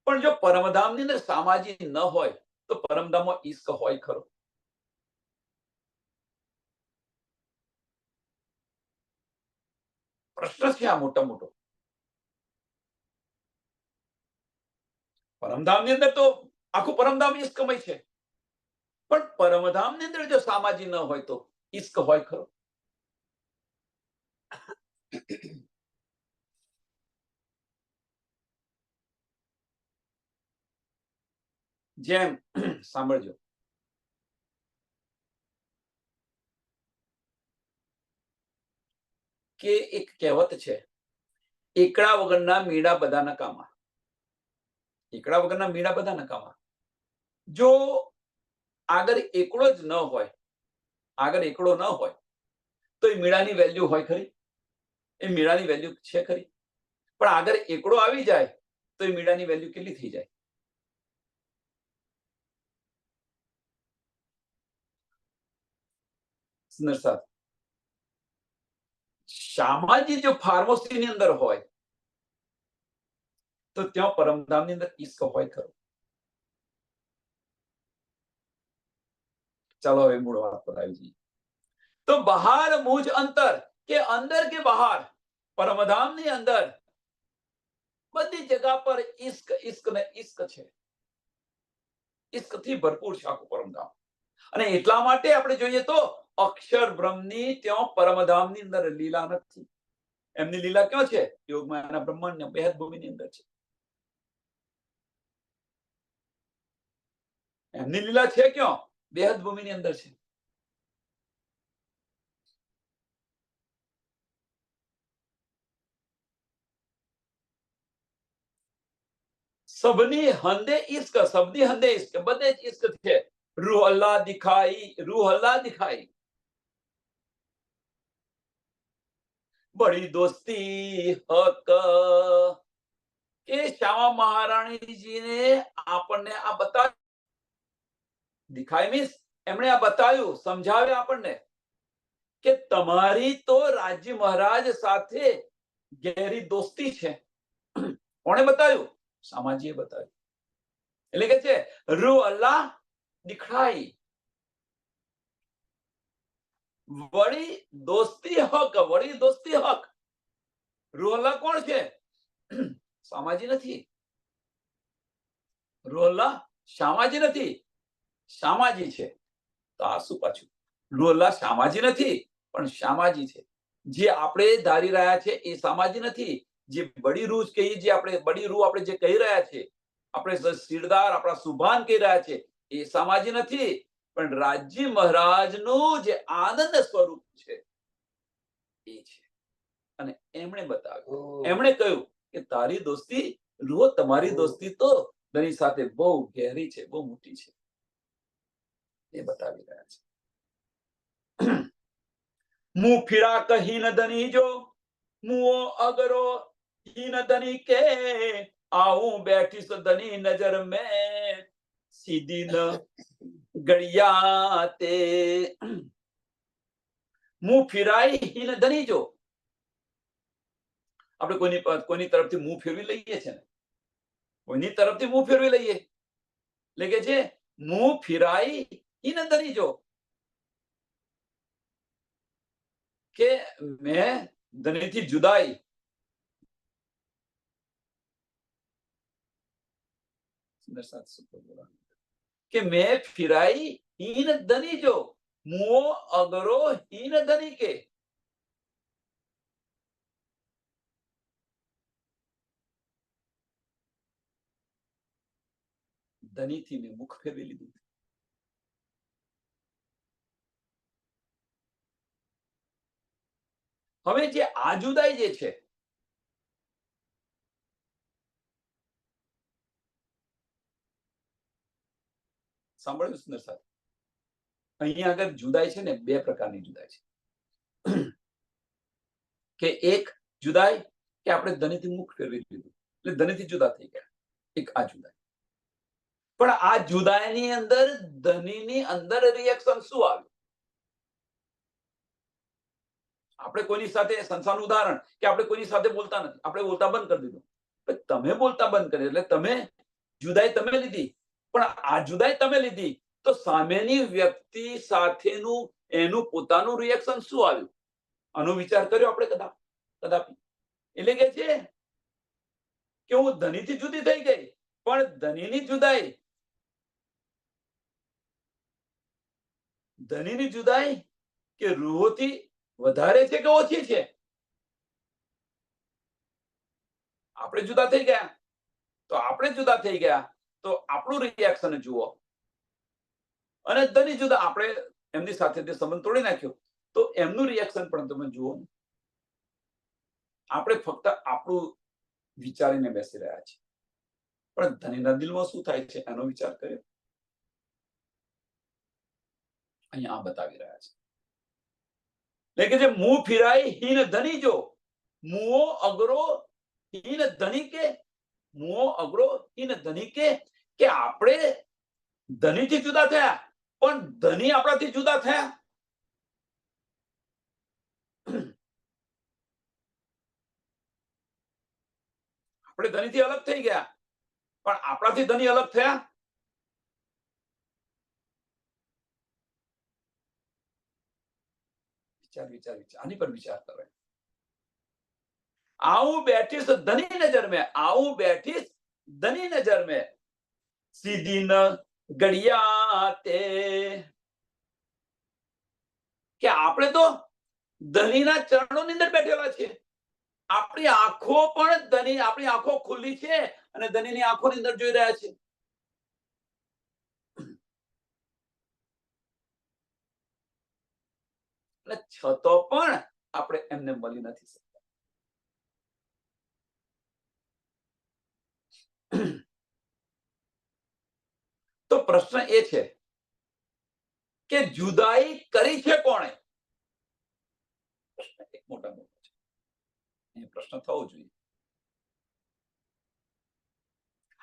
પણ જો પરમધામની અંદર સામાજી ન હોય તો પરમધામમાં ઈશ્ક હોય ખરો? પ્રશ્ન છે આ મોટો. પરમધામની અંદર તો આખું પરમધામ ઈશ્કમય છે, પણ પરમધામની અંદર જો સામાજી ન હોય તો ઈશ્ક હોય ખરો? જેમ સાંભળજો, કે એક કહેવત છે, એકડા વગરના મીડા બધા નકામા. એકડા વગરના મીડા બધા નકામા. જો આગળ એકડો જ ન હોય, આગળ એકડો ન હોય તો એ મીડાની વેલ્યુ હોય ખરી? એ મીડાની વેલ્યુ છે ખરી? પણ આગળ એકડો આવી જાય તો એ મીડાની વેલ્યુ કેટલી થઈ જાય? શામાજી જો ફાર્મસીની અંદર હોય તો ત્યાં પરમધામની અંદર ઈશ્ક હોય ખરું? ચાલો હવે મૂળ વાત પર આવી જઈએ. તો બહાર મુજ અંતર કે અંદર કે બહાર, પરમધામની અંદર બધી જગા પર ઇશ્ક ઇશ્ક ને ઇશ્ક છે. ઇશ્કથી ભરપૂર છે આખું પરમધામ. અને એટલા માટે આપણે જોઈએ તો અક્ષર બ્રહ્મની ત્યાં પરમધામની અંદર લીલા નથી. એમની લીલા ક્યાં છે? યોગમાયાના બ્રહ્માંડ બેહદ ભૂમિની અંદર છે. એમની લીલા છે ક્યાં? બેહદ ભૂમિની અંદર છે. सबनी हंदे इश्क, सबनी हंदे इश्क, बदे इश्क थे. रूह अल्लाह दिखाई, रूह अल्लाह दिखाई. बड़ी दोस्ती हक કે શ્યામા મહારાણીજીને આપણને આ બતાવ્યું. દિખાય મીન્સ એમણે આ બતાવ્યું, સમજાવ્યું આપણને કે તમારી તો રાજ્ય મહારાજ સાથે ગહેરી દોસ્તી છે. કોણે બતાવ્યું? શામાજીએ બતાવ્યું. એટલે કે છે રૂ અલ્લાહ દિખાઈ, વળી દોસ્તી હક, વળી દોસ્તી હક. રૂ અલ્લાહ કોણ છે? શામાજી નથી. રૂ અલ્લાહ શામાજી નથી, શામાજી છે. તો આ શું પાછું? રૂ અલ્લાહ શામાજી નથી, પણ શામાજી છે. જે આપણે ધારી રહ્યા છે એ શામાજી નથી. જે બડી રૂહ કહીએ, જે આપણે બડી રૂહ આપણે જે કહી રહ્યા છે, આપણે સિરદાર આપણા સુભાન કહી રહ્યા છે, એ શામાજી નથી, પણ રાજ્ય મહારાજનું જે આનંદ સ્વરૂપ છે એ છે. અને એમણે બતાવ્યું, એમણે કહ્યું કે તારી દોસ્તી, રૂહ તમારી દોસ્તી તો તેની સાથે બહુ ગહેરી છે, બહુ મોટી છે. એ બતાવી રહ્યા છે. मुंह फिरा कहीं न धनी जो, मुंह अगरो ही न धनी के, आऊं बैठी सो धनी नजर में, सीधी न गड़िया ते. मुंह फिराई ही न धनी जो. આપણે કોઈની તરફથી મુંહ ફેરવી લઈએ છે ને, કોઈની તરફથી મુંહ ફેરવી લઈએ એટલે કે છે મુંહ ફિરાઈ ही न धनी जो, કે મેં ધનીથી જુદાઈ, કે મેં ફિરાઈ हीन धनी जो, मुंह अगरो हीन धनी के. ધનીથી મેં મુખ ફેરવી લીધું. હવે જે આ જુદાઈ જે છે, સાંભળ્યું સુંદર સાહેબ? અહીંયા આગળ જુદાઈ છે ને, બે પ્રકારની જુદાઈ છે. કે એક જુદાઈ કે આપણે ધનીથી મુખ ફેરવી લીધું એટલે ધનીથી જુદા થઈ ગયા, એક આ જુદાઈ. પણ આ જુદાઈની અંદર ધનીની અંદર રિએક્શન શું આવ્યું? આપણે કોઈની સાથે સંસારનું ઉદાહરણ કે આપણે કોઈની સાથે બોલતા નથી, આપણે બોલતા બંધ કરી દીધું. તમે બોલતા બંધ કરી એટલે તમે જુદાઈ તમે લીધી. પણ આ જુદાઈ તમે લીધી તો સામેની વ્યક્તિ સાથેનું એનું પોતાનું રિએક્શન શું આવ્યું? આનો વિચાર કર્યો આપણે કદાપી? એટલે કે છે કે હું ધનીથી જુદી થઈ ગઈ, પણ ધનીની જુદાઈ કે રૂહોથી વધારે છે કે ઓછી છે? આપણે જુદા થઈ ગયા તો આપણું રિએક્શન જુઓ. અને ધની જુદા, આપણે એમની સાથે જે સંબંધ તોડી નાખ્યો તો એમનું રિએક્શન પણ તમે જુઓ. આપણે ફક્ત આપણું વિચારીને બેસી રહ્યા છીએ, પણ ધનીના દિલમાં શું થાય છે એનો વિચાર કર્યો? અહીંયા આ બતાવી રહ્યા છે. એટલે કે જે મુંહ ફિરાઈ હીન ધની જો, મુંહો અગરો હીન ધની કે, મુંહો અગરો હીન ધની કે આપણે ધનીથી જુદા થયા, પણ ધની આપણાથી જુદા થયા. આપણે ધનીથી અલગ થઈ ગયા, પણ આપણાથી ધની અલગ થયા. વિચાર આની પર વિચાર કરે. આऊं बैठीस धनी नजर में, आऊं बैठीस धनी नजर में, सीधी न गड़िया ते. કે આપણે તો ધનીના ચરણોની અંદર બેઠેલા છે. આપણી આંખો પણ ધની, આપણી આંખો ખુલ્લી છે અને ધનીની આંખોની અંદર જોઈ રહ્યા છે. એટલે છતો પણ આપણે એમને મળી નથી શકતા. તો પ્રશ્ન એ છે કે જુદાઈ કરી છે કોણે? એક મોટા મોટો છે. એ પ્રશ્ન થવો જોઈએ.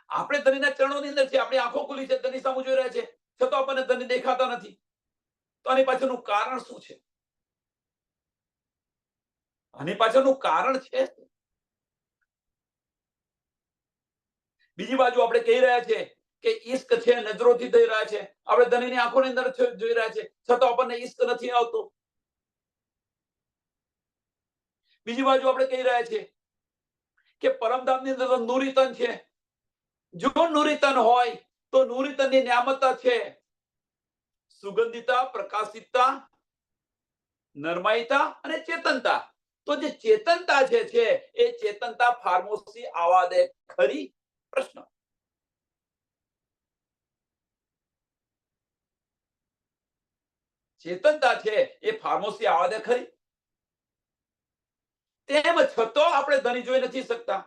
આપણે ધનીના ચરણોની અંદર છે, આપણી આંખો ખુલી છે, ધની સામું જોઈ રહ્યા છે, છતાં આપણને ધની દેખાતા નથી. તો આની પાછળનું કારણ શું છે? આની પાછળનું કારણ છે, બીજી બાજુ આપણે કહી રહ્યા છે કે ઈશ્ક છે, નજરોથી થઈ રહ્યા છે, આપણે ધનીની આંખોની અંદર જોઈ રહ્યા છે, છતાં આપણને ઈશ્ક નથી આવતો. બીજી બાજુ આપણે કહી રહ્યા છે કે પરમધામની અંદર નૂરીતન છે. જો નૂરીતન હોય તો નૂરીતનની નિયામતા છે સુગંધિતા, પ્રકાશિતતા, નરમાઈતા અને ચેતનતા. તો જે ચેતનતા છે એ ચેતનતા ફાર્મોસી આવા દે ખરી? પ્રશ્ન. ચેતનતા છે એ ફાર્મોસી આવા દે ખરી? તેમ છતાં આપણે ધની જોઈ નથી શકતા,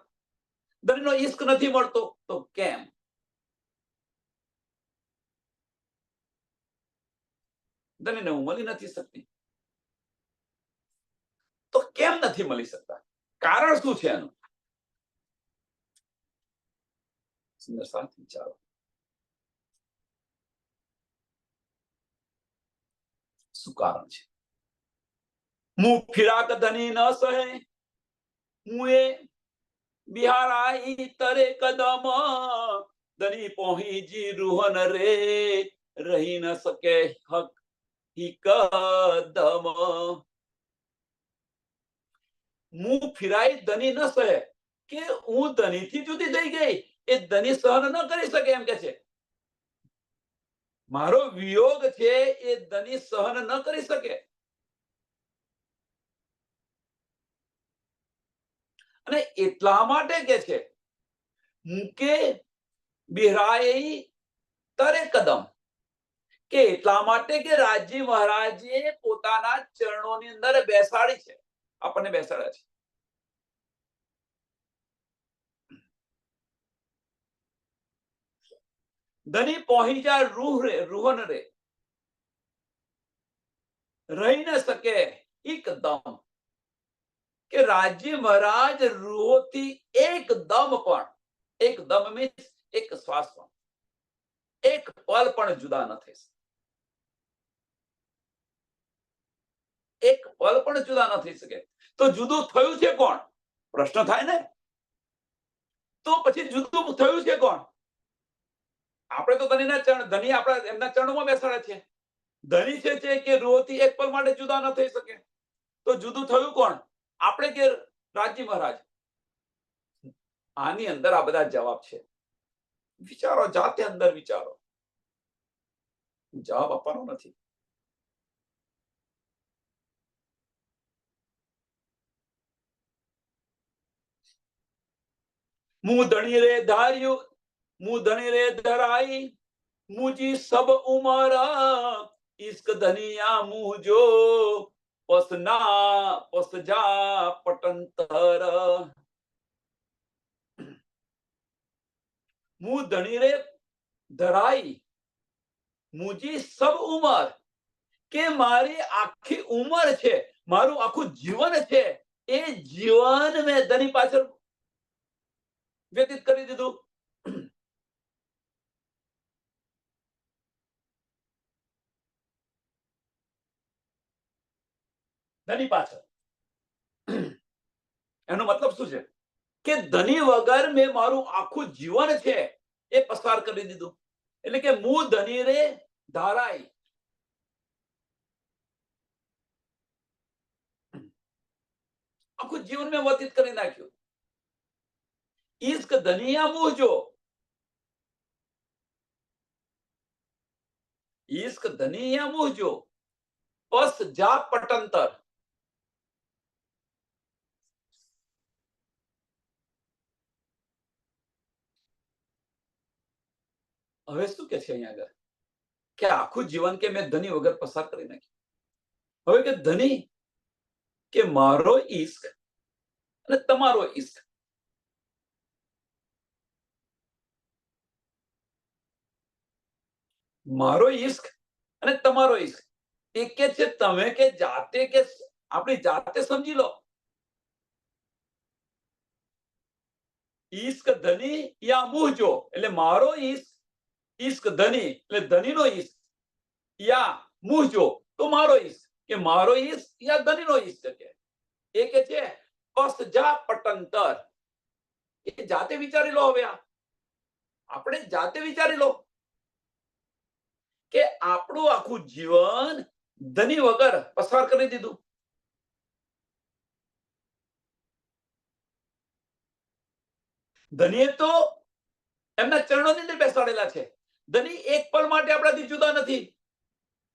ધનીનો ઈશ્ક નથી મળતો. તો કેમ? ધનીને હું મળી નથી શકતી. તો કેમ નથી મળી શકતા? કારણ શું છે એનું? સુંદર સાથ વિચારો. શું કારણ છે? મું ફિરાક ધની ન સહે, મુએ બિહાર આઈ તરે કદમ, ધની પહોંચી રૂહન રે, રહી ન શકે હક ઈ કદમ. મું ફિરાઈ ધની ન સહે, કે હું ધનીથી જુદી થઈ ગઈ, એ ધની સહન ન કરી શકે એમ કે છે. મારો વિયોગ છે એ ધની સહન ન કરી શકે. અને એટલા માટે કે છે મુકે બિહરાઈ તરે કદમ, કે એટલા માટે કે રાજી મહારાજે પોતાના ચરણોની અંદર બેસાડી છે, આપણને બેસાડ્યા છે. ધની પહોંચી જાય રૂહન રે, રહી ન શકે એકદમ, કે રાજી મહારાજ રૂહોથી એકદમ પણ, એકદમ મીન્સ એક શ્વાસ પણ, એક પલ પણ જુદા ન થઈ શકે. એક પલ પણ જુદા ન થઈ શકે. તો જુદું થયું છે કોણ? પ્રશ્ન થાય ને. તો પછી જુદું થયું છે કોણ? આપણે તો ધનીના ચરણ, ધની આપણા એમના ચરણોમાં બેસાડ્યા છે. ધની છે કે રૂહોથી એક પલ માટે જુદા ન થઈ શકે. તો જુદું થયું કોણ? આપણે કે રાજી મહારાજ? આની અંદર આ બધા જવાબ છે. વિચારો, જાતે અંદર વિચારો. જવાબ આપવાનો નથી. મું ધણી રે ધાર્યું, મું ધણી રે ધરાઈ, મુજી સબ ઉમર, ઇશ્ક ધનિયા મું જો, પસના પસજા પટંતર. મું ધણી રે ધરાઈ, મુજી સબ ઉમર, કે મારી આખી ઉંમર છે, મારું આખું જીવન છે, એ જીવન મેં ધની પાછળ વ્યતીત કરી દીધું. ધની પાછળ. એનો મતલબ શું છે? કે ધની વગર મેં મારું આખું જીવન છે એ પસાર કરી દીધું. એટલે કે મું ધની રે ધારાઈ, આખું જીવન મેં વ્યતીત કરી નાખ્યું. ઈશ્ક ધનિયા મૂજો, ઈશ્ક ધનિયા મૂજો, પસ જા પટંતર. હવે શું કે છે અહીંયા આગળ કે આખું જીવન કે મેં ધની વગર પસાર કરી નાખ્યું. હવે કે ધની કે મારો ઈશ્ક અને તમારો ઈશ્ક, મારો ઈશ્ક અને તમારો ઈશ્ક એ કે છે તમે કે જાતે કે આપણી જાતે સમજી લો. ઈશ્ક ધની યા મૂજો, એટલે મારો ઈશ્ક, ઈશ્ક ધની એટલે ધનીનો ઈશ્ક, યા મૂજો તો મારો ઈશ્ક, કે મારો ઈશ્ક યા ધનીનો ઈશ્ક કે એ કે છે પસ જા પટંતર. એ જાતે વિચારી લો. હવે આપણે જાતે વિચારી લો કે આપણું આખું જીવન ધની વગર પસાર કરી દીધું. ધનીએ તો એમના ચરણોની અંદર બેસાડેલા છે. ધની એક પલ માટે આપણાથી જુદા નથી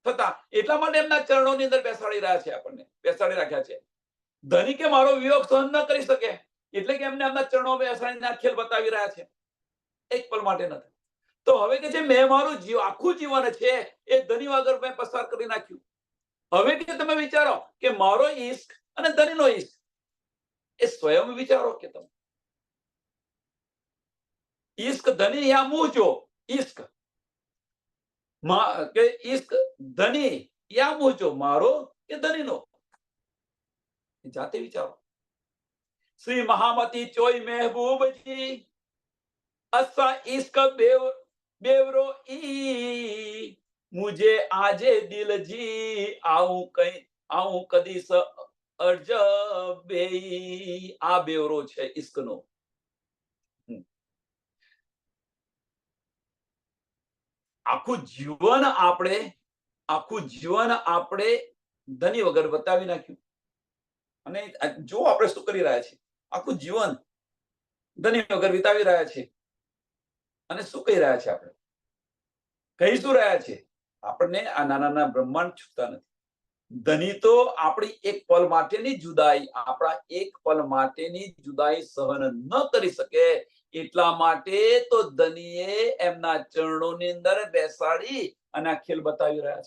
થતા, એટલા માટે એમના ચરણોની અંદર બેસાડી રહ્યા છે, આપણને બેસાડી રાખ્યા છે. ધની કે મારો વિયોગ સહન ન કરી શકે એટલે કે એમને એમના ચરણો બેસાડીને ખેલ બતાવી રહ્યા છે, એક પલ માટે નથી. તો હવે કે છે મેં મારું આખું જીવન છે એ ધની વગર મેં પસાર કરી નાખ્યું. હવે કે તમે વિચારો કે મારો ઈશ્ક અને ધનીનો ઈશ્ક એ સ્વયં વિચારો કે તમે ઈશ્ક ધની યા મૂજો, ઈશ્ક કે ઈશ્ક ધની યા મૂજો, મારો કે ધનીનો, જાતે વિચારો. શ્રી મહામતી ચોઈ મહેબૂબજી અસા ઈશ્ક બેવરો ઈ મુझे આજે દિલજી આવું કદી અર્જ બેઈ. આ બેવરો છે ઈશ્કનો. આખું જીવન આપણે ધની વગર બતાવી નાખ્યું. અને જો આપણે શું કરી રહ્યા છીએ, આખું જીવન ધની વગર વિતાવી રહ્યા છીએ. અને શું કહી રહ્યા છે આપણે, કહી શું રહ્યા છે આપણને આ નાના બ્રહ્માંડ છૂટતા નથી. ધની તો આપણી એક પલ માટેની જુદાઈ, આપણા એક પલ માટેની જુદાઈ સહન ન કરી શકે, એટલા માટે તો ધનીએ એમના ચરણોની અંદર બેસાડી અને આ ખેલ બતાવી રહ્યા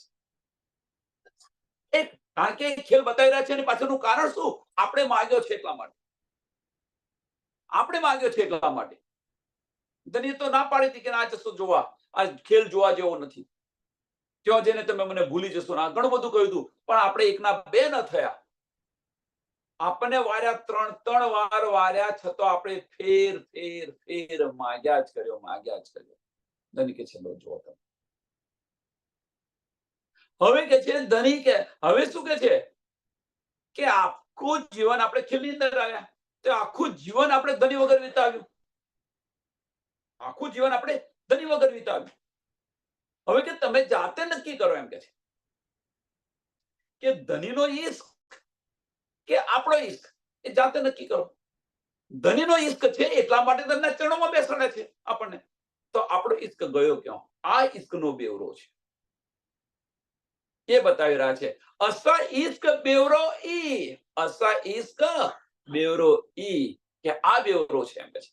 છે. કારણ કે ખેલ બતાવી રહ્યા છે અને પાછળનું કારણ શું, આપણે માંગ્યો છે એટલા માટે, આપણે માંગ્યો છે એટલા માટે. ધનીએ તો ના પાડી હતી કે આ જશો જોવા, આ ખેલ જોવા જેવો નથી, ત્યાં જઈને તમે મને ભૂલી જશો. આ ઘણું બધું કહ્યું હતું, પણ આપણે એકના બે ન થયા. આપણને વાર્યા ત્રણ વાર વાર્યા, છતાં આપણે ફેર માગ્યા જ કર્યો. ધની કે છે લો જો તમે. હવે કે છે ધની કે હવે શું કે છે કે આખું જીવન આપણે ખેલની અંદર આવ્યા, તો આખું જીવન આપણે ધની વગર વિતાવ્યું. આખું જીવન આપણે ધની વગર વિતાવ્યું. હવે કે તમે જાતે નક્કી કરો, એમ કે છે કે ધનીનો ઈશ્ક કે આપણો ઈશ્ક એ જાતે નક્કી કરો. ધનીનો ઈશ્ક છે એટલા માટે તેમના ચરણોમાં બેસાડે છે આપણને. તો આપણો ઈશ્ક ગયો ક્યાં? આ ઈશ્કનો બેવરો છે એ બતાવી રહ્યા છે. અસા ઈશ્ક બેવરો ઈ, અસા ઈશ્ક બેવરો ઈ, કે આ બેવરો છે, એમ કે છે.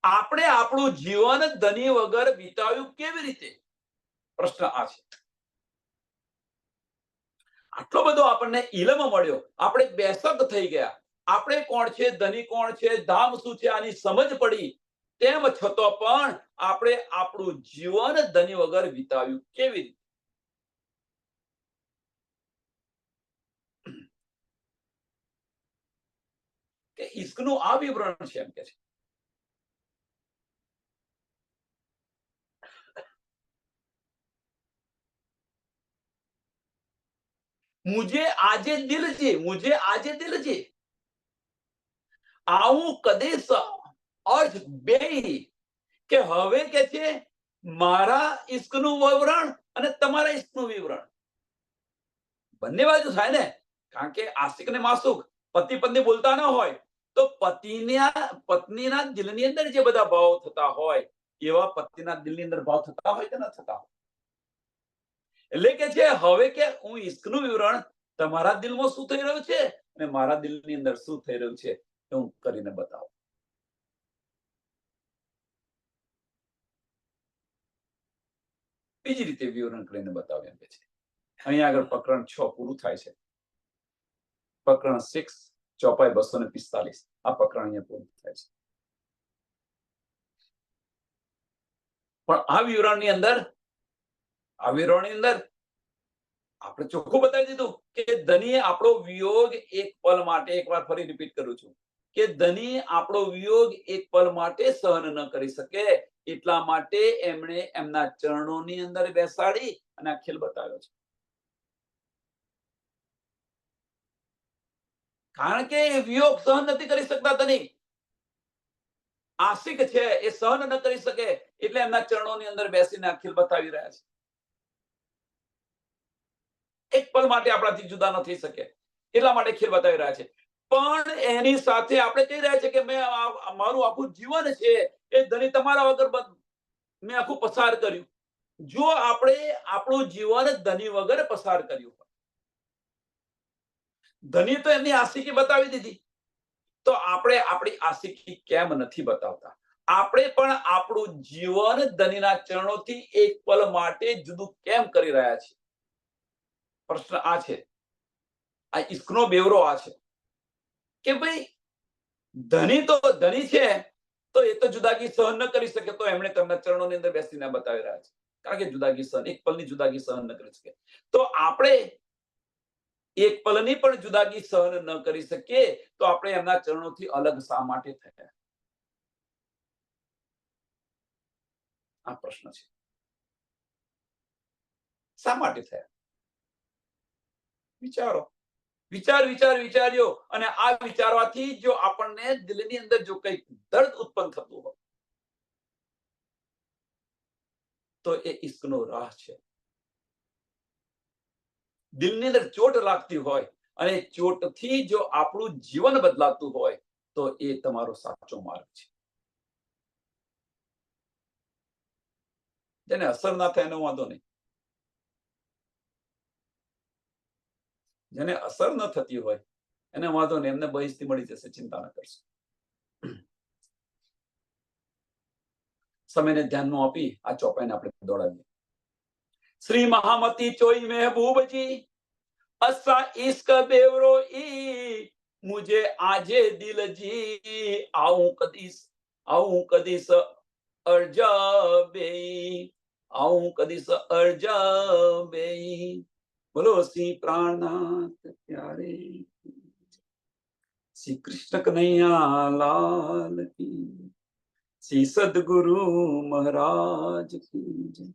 આપણે આપણું જીવન ધની વગર વિતાવ્યું કેવી રીતે? પ્રશ્ન આ છે. આટલો બધો આપણને ઇલમ મળ્યો, આપણે બેસક થઈ ગયા, આપણે કોણ છે, ધની કોણ છે, ધામ શું છે, આની સમજ પડી, તેમ છતાં પણ આપણે આપણું જીવન ધની વગર વિતાવ્યું કેવી રીતે? કે ઈશ્કનું આ વિવરણ છે, એમ કે છે. મુझे આજે દિલજી આવું કદી અર્થ બે, કે હવે કે છે મારા ઈશ્કનું વિવરણ અને તમારા ઈશ્કનું વિવરણ બંને બાજુ થાય ને. કારણ કે આશિક અને માસુક પતિ પત્ની બોલતા ન હોય તો પત્નીના દિલની અંદર જે બધા ભાવ થતા હોય એવા પતિના દિલની અંદર ભાવ થતા હોય કે ન થતા હોય. એટલે કે છે હવે કે હું ઈશ્કનું વિવરણ તમારા દિલમાં શું થઈ રહ્યું છે અને મારા દિલની અંદર શું થઈ રહ્યું છે એ હું કરીને બતાવું. બીજી રીતે વિવરણ કરીને બતાવ્યું એમ કે છે. અહીંયા આગળ પ્રકરણ 6 પૂરું થાય છે. પ્રકરણ 6 ચોપાઈ 245 આ પ્રકરણ અહીંયા પૂરું થાય છે. પણ આ વિવરણની અંદર આપણે ચોખ્ખું બતાવી દીધું કે ધની આપણો વિયોગ એક પલ માટે, એકવાર ફરી રિપીટ કરું છું કે ધની આપણો વિયોગ એક પલ માટે સહન ન કરી શકે, એટલા માટે એમણે એમના ચરણોની અંદર બેસાડી અને આ ખેલ બતાવ્યો છે. કારણ કે એ વિયોગ સહન નથી કરી શકતા. ધની આશિક છે એ સહન ન કરી શકે એટલે એમના ચરણોની અંદર બેસીને આ ખેલ બતાવી રહ્યા છે. એક પલ માટે આપણાથી જુદા ન થઈ શકે એટલા માટે ખેલ બતાવી રહ્યા છે. પણ એની સાથે આપણે કહી રહ્યા છે કે મેં મારું આખું જીવન છે એ ધણી તમારા વગર મેં આખું પસાર કર્યું. જો આપણે આપણું જીવન ધણી વગર પસાર કર્યું, ધણી તો એમની આશિકી બતાવી દીધી, તો આપણે આપણી આશિકી કેમ નથી બતાવતા? આપણે પણ આપણું જીવન ધણીના ચરણોથી એક પલ માટે જુદું કેમ કરી રહ્યા છીએ? પ્રશ્ન આ છે. આ ઈશ્કનો બેવરો આ છે કે ભાઈ ધણી છે તો એ તો જુદાગી સહન ન કરી શકે, તો એમણે તેમના ચરણોની અંદર બેસીને બતાવી રહ્યા છે. કારણ કે જુદાગી સહન, એક પલની જુદાગી સહન ન કરી શકે. તો આપણે એક પલની પણ જુદાગી સહન ન કરી શકીએ તો આપણે એમના ચરણોથી અલગ શા માટે થયા? આ પ્રશ્ન છે. શા માટે થયા? વિચાર્યો અને આ વિચારવાથી જો આપણને દિલની અંદર જો કંઈક દર્દ ઉત્પન્ન થતું હોય તો એ ઈશ્કનો રાહ છે. દિલની અંદર ચોટ લાગતી હોય અને ચોટથી જો આપણું જીવન બદલાતું હોય તો એ તમારો સાચો માર્ગ છે. જેને અસર ના થાય એનો વાંધો નહીં. જેને અસર ન થતી હોય એને વાંધો નહીં, એમને બહિસ્તી મળી જશે, ચિંતા ન કરશો. સમયને ધ્યાનમાં આપી આ ચોપાઈને આપણે દોડાવીએ. શ્રી મહામતી ચોઈ મહેબૂબજી અસા ઇશ્ક બેવરો ઈ મુझे આજે દિલજી આવું કદીસ અરજાબે. બોલો શ્રી પ્રાણનાથ પ્યારે શ્રી કૃષ્ણ કનૈયા લાલ કી, શ્રી સદગુરુ મહારાજ કી,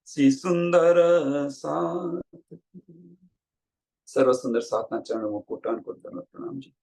શ્રી સુંદર સાથ. સર્વ સુંદર સાથના ચરણોમાં કોટાન કોટ પ્રણામજી.